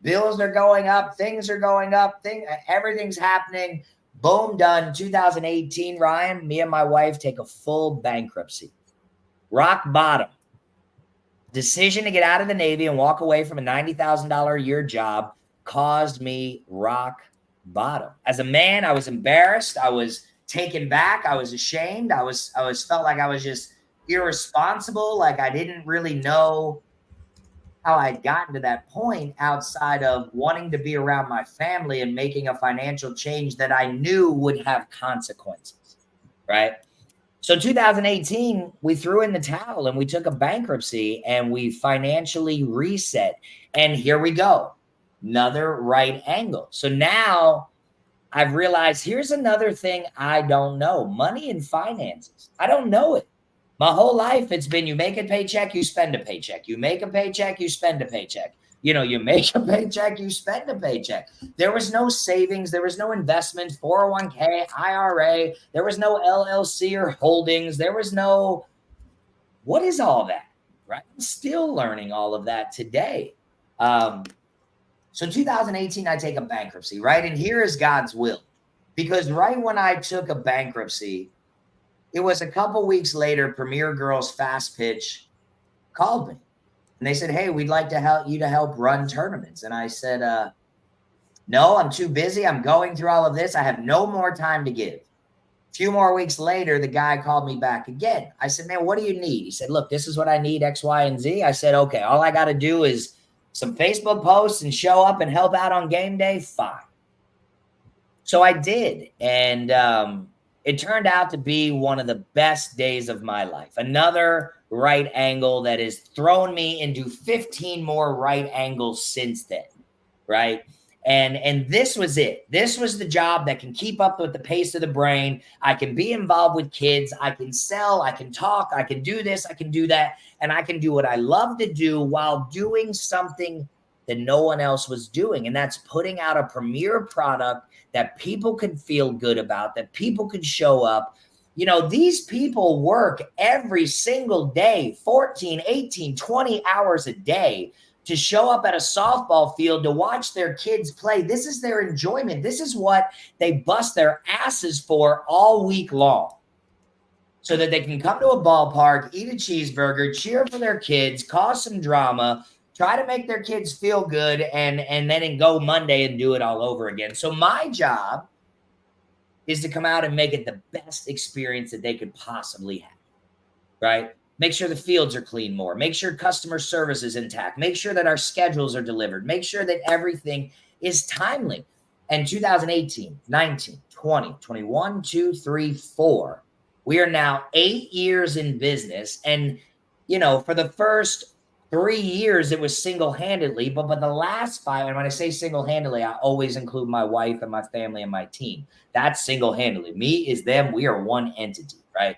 Bills are going up. Things are going up. Everything's happening. Boom, done. 2018, Ryan, me and my wife take a full bankruptcy. Rock bottom. Decision to get out of the Navy and walk away from a $90,000 a year job caused me rock bottom. As a man, I was embarrassed. I was taken back. I was ashamed. I was felt like I was just irresponsible. Like I didn't really know how I'd gotten to that point outside of wanting to be around my family and making a financial change that I knew would have consequences, right? So 2018, we threw in the towel and we took a bankruptcy and we financially reset. And here we go, another right angle. So now I've realized here's another thing I don't know. Money and finances. I don't know it. My whole life, it's been you make a paycheck, you spend a paycheck. You make a paycheck, you spend a paycheck. You know, you make a paycheck, you spend a paycheck. There was no savings. There was no investments, 401k, IRA. There was no LLC or holdings. There was no, what is all that, right? I'm still learning all of that today. So 2018, I take a bankruptcy, right? And here is God's will. Because right when I took a bankruptcy, it was a couple weeks later, Premier Girls Fast Pitch called me. And they said, hey, we'd like to help run tournaments. And I said, no, I'm too busy. I'm going through all of this. I have no more time to give. A few more weeks later, the guy called me back again. I said, man, what do you need? He said, look, this is what I need, X, Y, and Z. I said, okay, all I got to do is some Facebook posts and show up and help out on game day. Fine. So I did. And it turned out to be one of the best days of my life. Another right angle that has thrown me into 15 more right angles since then, right? And this was it. This was the job that can keep up with the pace of the brain. I can be involved with kids. I can sell. I can talk. I can do this. I can do that. And I can do what I love to do while doing something that no one else was doing. And that's putting out a premier product that people could feel good about, that people could show up. You know, these people work every single day, 14, 18, 20 hours a day to show up at a softball field to watch their kids play. This is their enjoyment. This is what they bust their asses for all week long so that they can come to a ballpark, eat a cheeseburger, cheer for their kids, cause some drama, try to make their kids feel good, and then go Monday and do it all over again. So my job is to come out and make it the best experience that they could possibly have, right? Make sure the fields are clean more. Make sure customer service is intact. Make sure that our schedules are delivered. Make sure that everything is timely. And 2018, 19, 20, 21, 2, 3, 4, we are now 8 years in business. And, you know, for the first 3 years, it was single-handedly, but the last 5, and when I say single-handedly, I always include my wife and my family and my team. That's single-handedly. Me is them. We are one entity, right?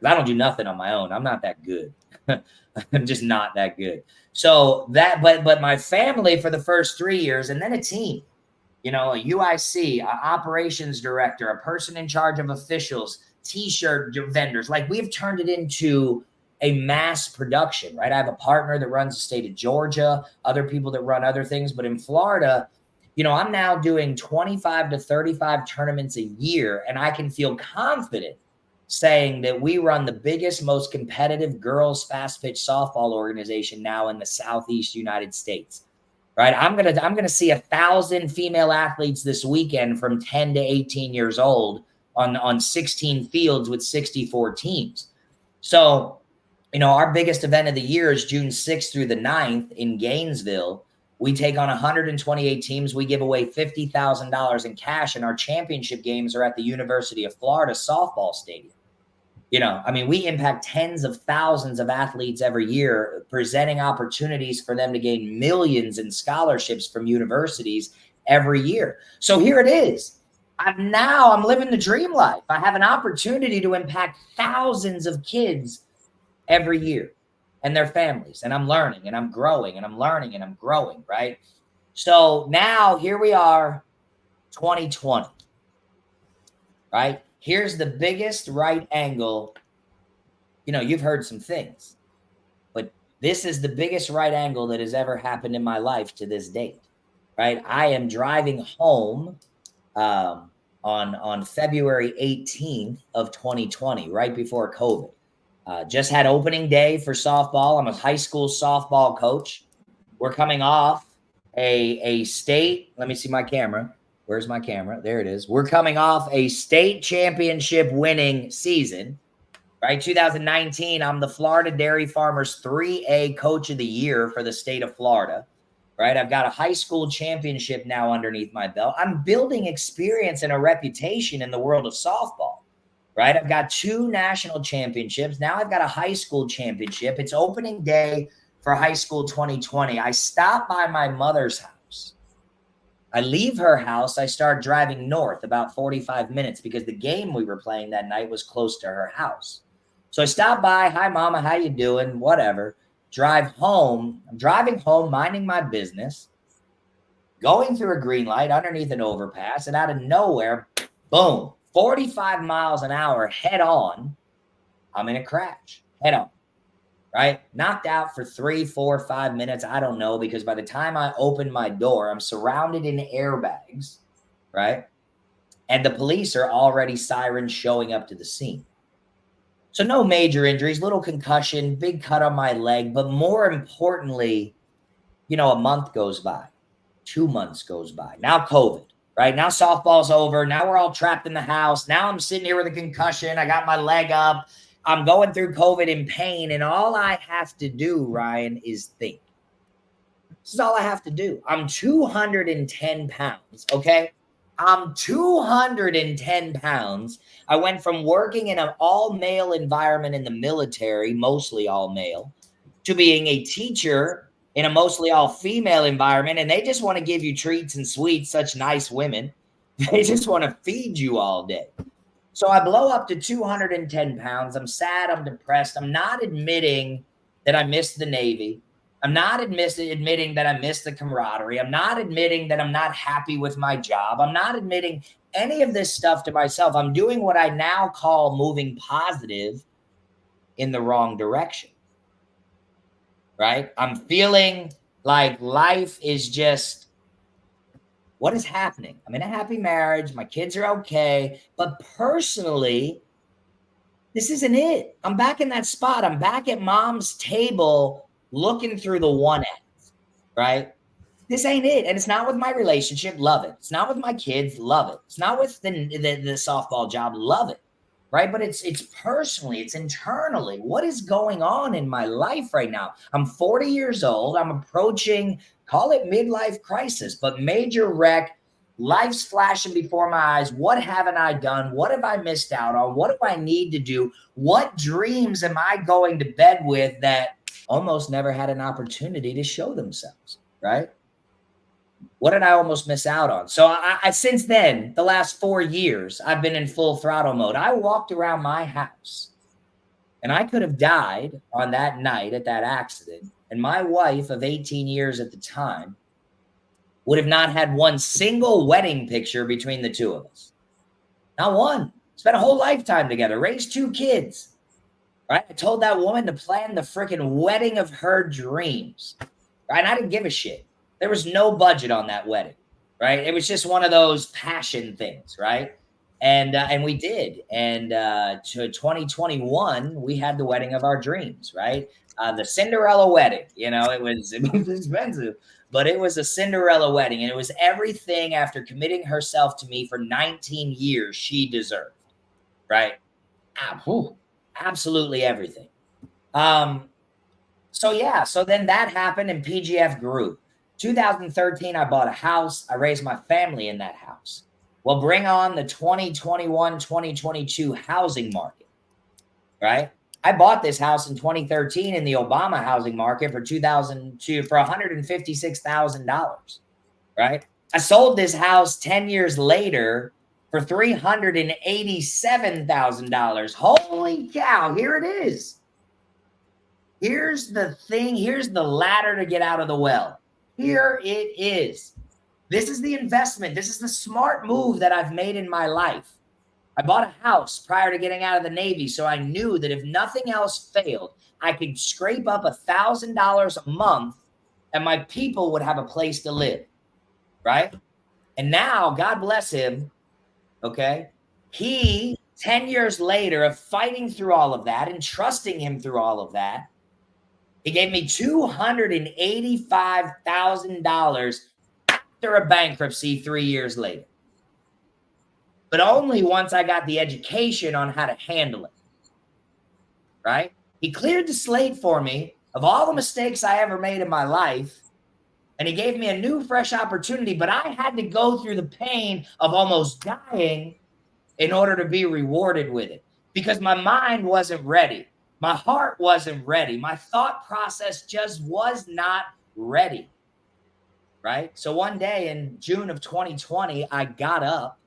I don't do nothing on my own. I'm not that good. I'm just not that good. So that, but my family for the first 3 years, and then a team, you know, a UIC, an operations director, a person in charge of officials, T-shirt vendors. Like, we've turned it into a mass production, right? I have a partner that runs the state of Georgia, other people that run other things, but in Florida, you know, I'm now doing 25 to 35 tournaments a year, and I can feel confident saying that we run the biggest, most competitive girls fast pitch softball organization now in the Southeast United States, right? I'm gonna see 1,000 female athletes this weekend from 10 to 18 years old on 16 fields with 64 teams. So, you know, our biggest event of the year is June 6th through the 9th in Gainesville. We take on 128 teams. We give away $50,000 in cash, and our championship games are at the University of Florida softball stadium. You know, I mean, we impact tens of thousands of athletes every year, presenting opportunities for them to gain millions in scholarships from universities every year. So here it is. I'm living the dream life. I have an opportunity to impact thousands of kids every year and their families. And I'm learning and I'm growing and I'm learning and I'm growing, right? So now here we are, 2020, right? Here's the biggest right angle. You know, you've heard some things, but this is the biggest right angle that has ever happened in my life to this date, right? I am driving home on February 18th of 2020, right before COVID. Just had opening day for softball. I'm a high school softball coach. We're coming off a state. Let me see my camera. Where's my camera? There it is. We're coming off a state championship winning season, right? 2019, I'm the Florida Dairy Farmers 3A Coach of the Year for the state of Florida, right? I've got a high school championship now underneath my belt. I'm building experience and a reputation in the world of softball, right? I've got 2 national championships. Now I've got a high school championship. It's opening day for high school 2020. I stop by my mother's house. I leave her house. I start driving north about 45 minutes because the game we were playing that night was close to her house. So I stop by. Hi, Mama. How you doing? Whatever. Drive home. I'm driving home, minding my business, going through a green light underneath an overpass, and out of nowhere, boom, 45 miles an hour head on. I'm in a crash head on. Right? Knocked out for 3, 4, 5 minutes. I don't know, because by the time I open my door, I'm surrounded in airbags, right? And the police are already sirens showing up to the scene. So no major injuries, little concussion, big cut on my leg. But more importantly, a month goes by, 2 months goes by. Now COVID, right? Now softball's over. Now we're all trapped in the house. Now I'm sitting here with a concussion. I got my leg up. I'm going through COVID in pain, and all I have to do, Ryan, is think. This is all I have to do. I'm 210 pounds, okay? I'm 210 pounds. I went from working in an all-male environment in the military, mostly all-male, to being a teacher in a mostly all-female environment, and they just want to give you treats and sweets, such nice women. They just want to feed you all day. So I blow up to 210 pounds. I'm sad. I'm depressed. I'm not admitting that I missed the Navy. I'm not admitting that I missed the camaraderie. I'm not admitting that I'm not happy with my job. I'm not admitting any of this stuff to myself. I'm doing what I now call moving positive in the wrong direction, right? I'm feeling like life is just, what is happening? I'm in a happy marriage. My kids are okay. But personally, this isn't it. I'm back in that spot. I'm back at mom's table looking through the one act, right? This ain't it. And it's not with my relationship. Love it. It's not with my kids. Love it. It's not with the softball job. Love it, right? But it's personally, it's internally. What is going on in my life right now? I'm 40 years old. I'm approaching, call it midlife crisis, but major wreck. Life's flashing before my eyes. What haven't I done? What have I missed out on? What do I need to do? What dreams am I going to bed with that almost never had an opportunity to show themselves, right? What did I almost miss out on? So I since then, the last 4 years, I've been in full throttle mode. I walked around my house, and I could have died on that night at that accident. And my wife of 18 years at the time would have not had one single wedding picture between the two of us. Not one. Spent a whole lifetime together, raised 2 kids, right? I told that woman to plan the freaking wedding of her dreams, right? And I didn't give a shit. There was no budget on that wedding, right? It was just one of those passion things, right? And we did. And to 2021, we had the wedding of our dreams, right? The Cinderella wedding. It was expensive, but it was a Cinderella wedding, and it was everything after committing herself to me for 19 years she deserved, right? Absolutely everything. So then that happened, and PGF grew. 2013, I bought a house. I raised my family in that house. Well, bring on the 2021, 2022 housing market, right? I bought this house in 2013 in the Obama housing market for $156,000, right? I sold this house 10 years later for $387,000. Holy cow, here it is. Here's the thing. Here's the ladder to get out of the well. Here it is. This is the investment. This is the smart move that I've made in my life. I bought a house prior to getting out of the Navy, so I knew that if nothing else failed, I could scrape up $1,000 a month and my people would have a place to live, right? And now, God bless him, okay? He, 10 years later of fighting through all of that and trusting him through all of that, he gave me $285,000 after a bankruptcy 3 years later. but only once I got the education on how to handle it, right? He cleared the slate for me of all the mistakes I ever made in my life, and he gave me a new, fresh opportunity, but I had to go through the pain of almost dying in order to be rewarded with it, because my mind wasn't ready. My heart wasn't ready. My thought process just was not ready, right? So one day in June of 2020, I got up,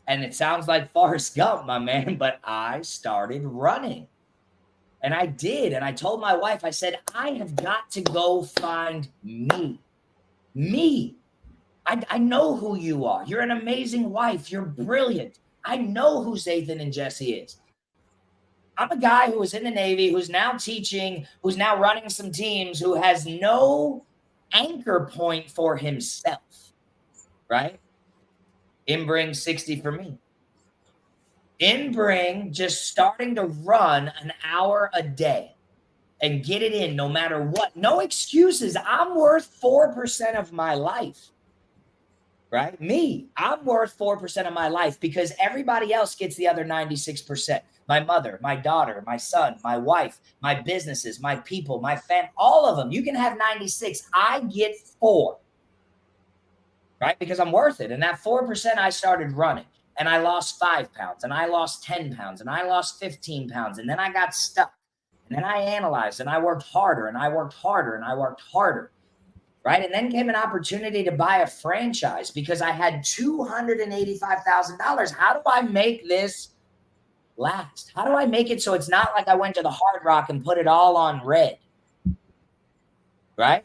and it sounds like Forrest Gump, my man, but I started running. And I did. And I told my wife, I said, I have got to go find me. Me. I know who you are. You're an amazing wife. You're brilliant. I know who Zathan and Jesse is. I'm a guy who was in the Navy, who's now teaching, who's now running some teams, who has no anchor point for himself, right? Inbring 60 for me. Inbring just starting to run an hour a day and get it in no matter what. No excuses. I'm worth 4% of my life, right? Me, I'm worth 4% of my life because everybody else gets the other 96%. My mother, my daughter, my son, my wife, my businesses, my people, my family, all of them. You can have 96. I get 4. Right? Because I'm worth it. And that 4%, I started running and I lost 5 pounds and I lost 10 pounds and I lost 15 pounds. And then I got stuck and then I analyzed and I worked harder and I worked harder and I worked harder. Right? And then came an opportunity to buy a franchise because I had $285,000. How do I make this last? How do I make it so it's not like I went to the Hard Rock and put it all on red? Right?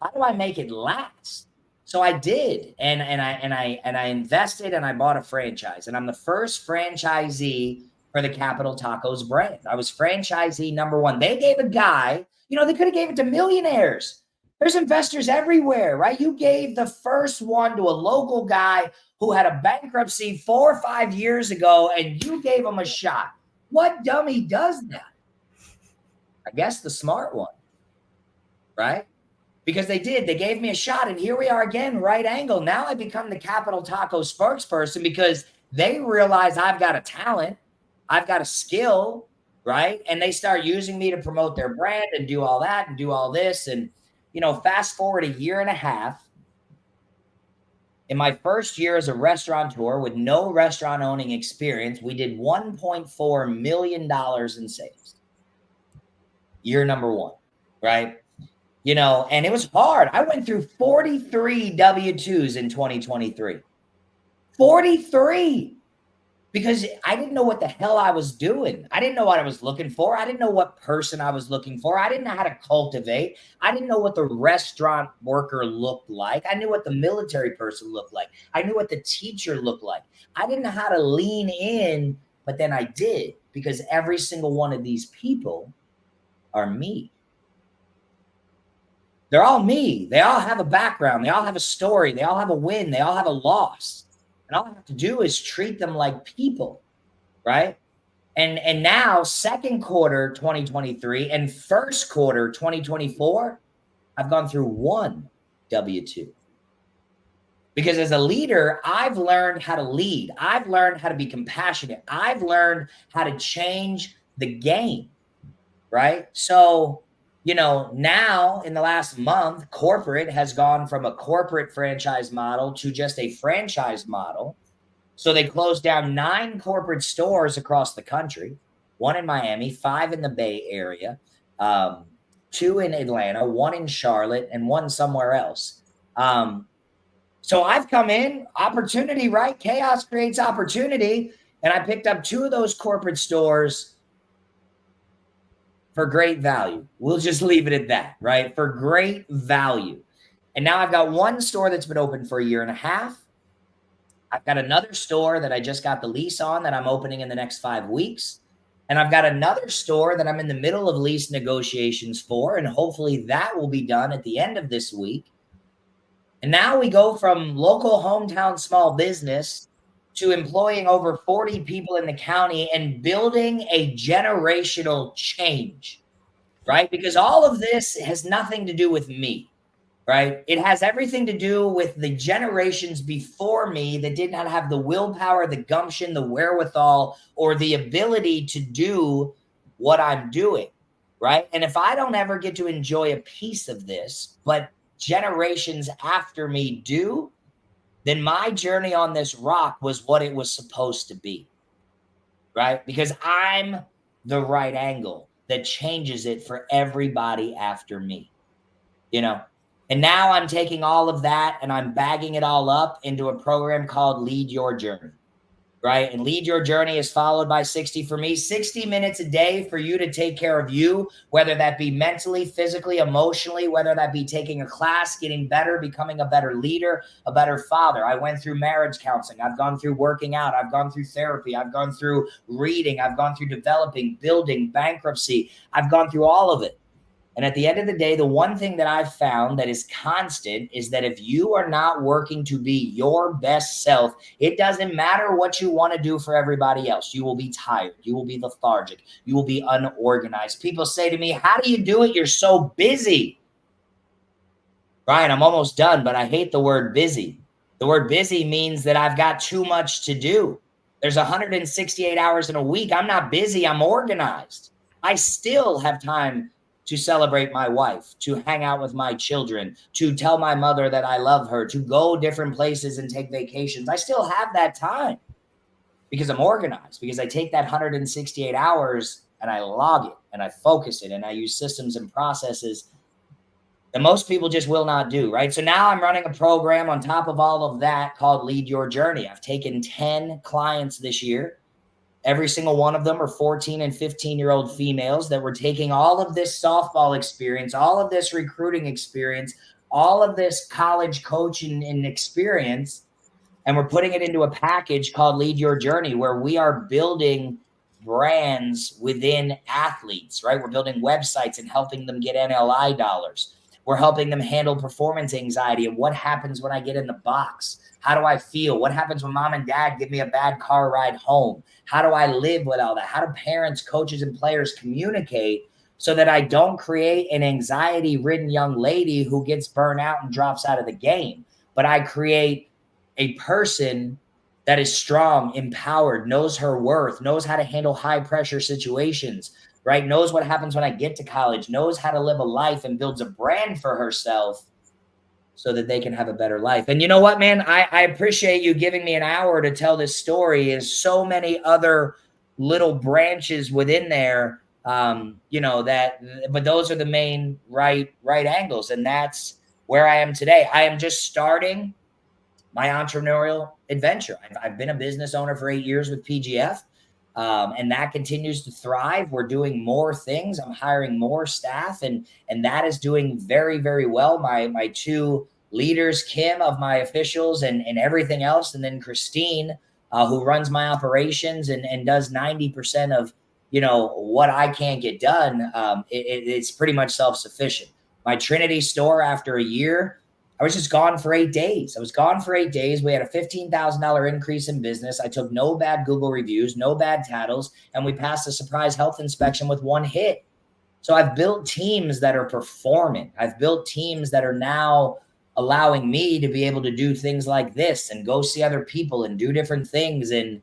How do I make it last? So I did, and I invested and I bought a franchise, and I'm the first franchisee for the Capital Tacos brand. I was franchisee number 1. They gave a guy, they could have gave it to millionaires. There's investors everywhere, right? You gave the first one to a local guy who had a bankruptcy 4 or 5 years ago, and you gave him a shot. What dummy does that? I guess the smart one, right? Because they did. They gave me a shot, and here we are again, right angle. Now I become the Capital Taco spokesperson because they realize I've got a talent, I've got a skill, right? And they start using me to promote their brand and do all that and do all this. And, fast forward a year and a half, in my first year as a restaurateur with no restaurant owning experience, we did $1.4 million in sales. Year number 1, right? And it was hard. I went through 43 W-2s in 2023. 43. Because I didn't know what the hell I was doing. I didn't know what I was looking for. I didn't know what person I was looking for. I didn't know how to cultivate. I didn't know what the restaurant worker looked like. I knew what the military person looked like. I knew what the teacher looked like. I didn't know how to lean in, but then I did, because every single one of these people are me. They're all me. They all have a background. They all have a story. They all have a win. They all have a loss. And all I have to do is treat them like people, right? And now, second quarter 2023 and first quarter 2024, I've gone through 1 W-2. Because as a leader, I've learned how to lead. I've learned how to be compassionate. I've learned how to change the game, right? So, now in the last month, corporate has gone from a corporate franchise model to just a franchise model. So they closed down 9 corporate stores across the country, 1 in Miami, 5 in the Bay Area, 2 in Atlanta, 1 in Charlotte, and 1 somewhere else. So I've come in, opportunity, right? Chaos creates opportunity. And I picked up 2 of those corporate stores for great value. We'll just leave it at that, right? For great value. And now I've got 1 store that's been open for a year and a half. I've got another store that I just got the lease on that I'm opening in the next 5 weeks. And I've got another store that I'm in the middle of lease negotiations for. And hopefully that will be done at the end of this week. And now we go from local hometown small business to employing over 40 people in the county and building a generational change, right? Because all of this has nothing to do with me, right? It has everything to do with the generations before me that did not have the willpower, the gumption, the wherewithal, or the ability to do what I'm doing, right? And if I don't ever get to enjoy a piece of this, but generations after me do, then my journey on this rock was what it was supposed to be, right? Because I'm the right angle that changes it for everybody after me, you know? And now I'm taking all of that and I'm bagging it all up into a program called Lead Your Journey, right? And Lead Your Journey is followed by 60 for me, 60 minutes a day for you to take care of you, whether that be mentally, physically, emotionally, whether that be taking a class, getting better, becoming a better leader, a better father. I went through marriage counseling. I've gone through working out. I've gone through therapy. I've gone through reading. I've gone through developing, building, bankruptcy. I've gone through all of it. And at the end of the day, the one thing that I've found that is constant is that if you are not working to be your best self, it doesn't matter what you want to do for everybody else. You will be tired. You will be lethargic. You will be unorganized. People say to me, how do you do it? You're so busy. Ryan, I'm almost done, but I hate the word busy. The word busy means that I've got too much to do. There's 168 hours in a week. I'm not busy. I'm organized. I still have time to celebrate my wife, to hang out with my children, to tell my mother that I love her, to go different places and take vacations. I still have that time because I'm organized, because I take that 168 hours and I log it and I focus it and I use systems and processes that most people just will not do, right? So now I'm running a program on top of all of that called Lead Your Journey. I've taken 10 clients this year. Every single one of them are 14 and 15-year-old females that were taking all of this softball experience, all of this recruiting experience, all of this college coaching and experience, and we're putting it into a package called Lead Your Journey, where we are building brands within athletes, right? We're building websites and helping them get NLI dollars. We're helping them handle performance anxiety and what happens when I get in the box. How do I feel? What happens when mom and dad give me a bad car ride home? How do I live with all that? How do parents, coaches, and players communicate so that I don't create an anxiety-ridden young lady who gets burned out and drops out of the game, but I create a person that is strong, empowered, knows her worth, knows how to handle high-pressure situations, right? Knows what happens when I get to college, knows how to live a life, and builds a brand for herself so that they can have a better life. And you know what, man? I appreciate you giving me an hour to tell this story. There's so many other little branches within there, but those are the main right angles. And that's where I am today. I am just starting my entrepreneurial adventure. I've been a business owner for 8 years with PGF. And that continues to thrive. We're doing more things. I'm hiring more staff, and that is doing very, very well. My two leaders, Kim of my officials and everything else, and then Christine, who runs my operations and does 90% of what I can't get done. It's pretty much self-sufficient. My Trinity store, after a year, I was just gone for 8 days. I was gone for 8 days. We had a $15,000 increase in business. I took no bad Google reviews, no bad titles, and we passed a surprise health inspection with 1 hit. So I've built teams that are performing. I've built teams that are now allowing me to be able to do things like this and go see other people and do different things and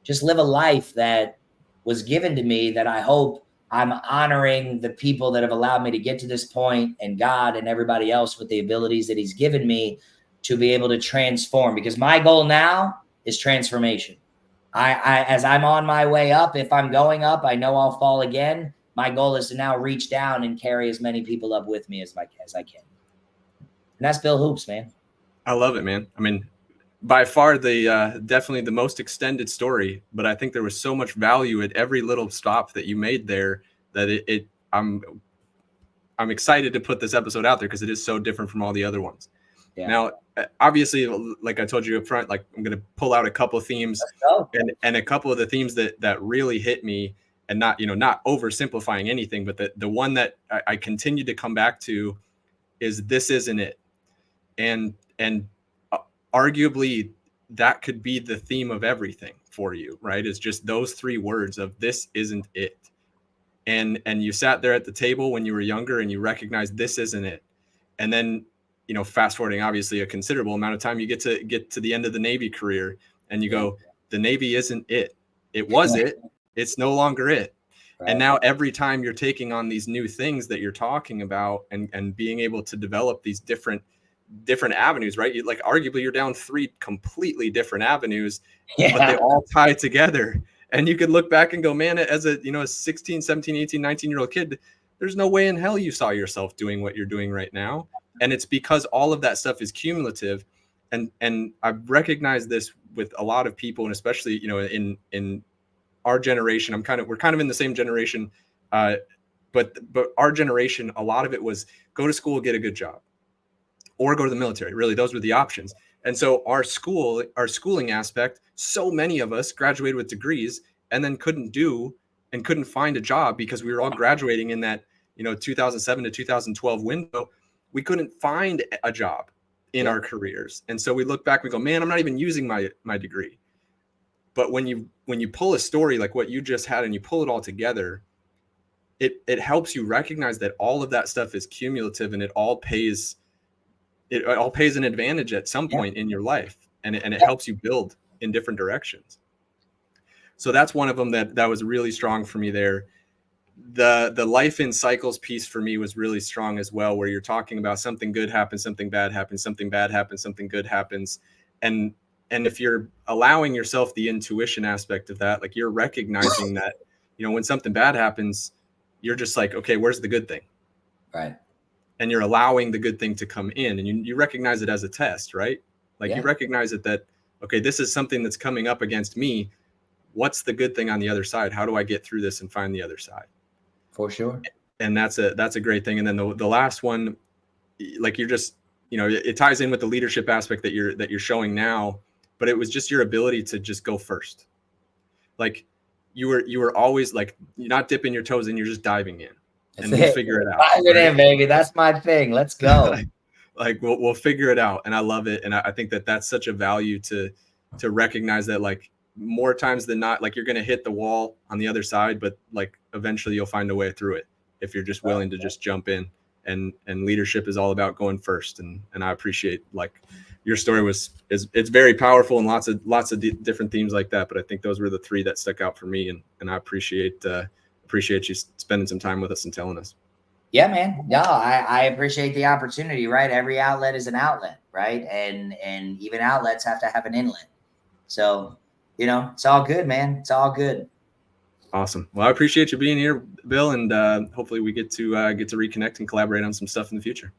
just live a life that was given to me, that I hope I'm honoring the people that have allowed me to get to this point, and God and everybody else with the abilities that he's given me to be able to transform, because my goal now is transformation. As I'm on my way up, if I'm going up, I know I'll fall again. My goal is to now reach down and carry as many people up with me as I can. And that's Bill Hoops, man.
I love it, man. I mean, by far definitely the most extended story, but I think there was so much value at every little stop that you made there that I'm excited to put this episode out there because it is so different from all the other ones. Yeah. Now, obviously, like I told you up front, like I'm going to pull out a couple of themes and a couple of the themes that really hit me, and not oversimplifying anything, but the one that I continue to come back to is this isn't it. And arguably that could be the theme of everything for you, right? It's just those 3 words of this isn't it. And you sat there at the table when you were younger and you recognized this isn't it. And then fast forwarding obviously a considerable amount of time, you get to the end of the Navy career and you go, the Navy isn't it. It was it. It's no longer it. Right. And now every time you're taking on these new things that you're talking about and being able to develop these different avenues, right? Like arguably you're down 3 completely different avenues, but they all tie together. And you could look back and go, man, as a 16, 17, 18, 19-year-old kid, there's no way in hell you saw yourself doing what you're doing right now. And it's because all of that stuff is cumulative. And I've recognized this with a lot of people, and especially, in our generation, we're kind of in the same generation. But our generation, a lot of it was go to school, get a good job, or go to the military. Really, those were the options. And so our schooling aspect, so many of us graduated with degrees and then couldn't find a job because we were all graduating in that, 2007 to 2012 window. We couldn't find a job in our careers. And so we look back, we go, man, I'm not even using my degree. But when you pull a story like what you just had and you pull it all together, it helps you recognize that all of that stuff is cumulative and it all pays an advantage at some point in your life, and it helps you build in different directions. So that's one of them that was really strong for me there. The life in cycles piece for me was really strong as well, where you're talking about something good happens, something bad happens, something bad happens, something good happens. And if you're allowing yourself the intuition aspect of that, like you're recognizing that, when something bad happens, you're just like, okay, where's the good thing?
Right.
And you're allowing the good thing to come in, and you recognize it as a test, right? Like you recognize it that, okay, this is something that's coming up against me. What's the good thing on the other side? How do I get through this and find the other side?
For sure.
And that's a great thing. And then the last one, like you're just, it ties in with the leadership aspect that you're showing now, but it was just your ability to just go first. Like you were always like, you're not dipping your toes in, you're just diving in. And we'll figure it out.
Dive it in, baby. That's my thing. Let's go.
like we'll figure it out. And I love it. And I think that's such a value to recognize that, like, more times than not, like you're going to hit the wall on the other side, but like eventually you'll find a way through it if you're just willing to just jump in. And leadership is all about going first. And I appreciate, like, your story it's very powerful and lots of different themes like that. But I think those were the 3 that stuck out for me. And I appreciate you spending some time with us and telling us.
Yeah, man. No, I appreciate the opportunity, right? Every outlet is an outlet, right? And even outlets have to have an inlet. So, it's all good, man. It's all good.
Awesome. Well, I appreciate you being here, Bill. And hopefully we get to reconnect and collaborate on some stuff in the future.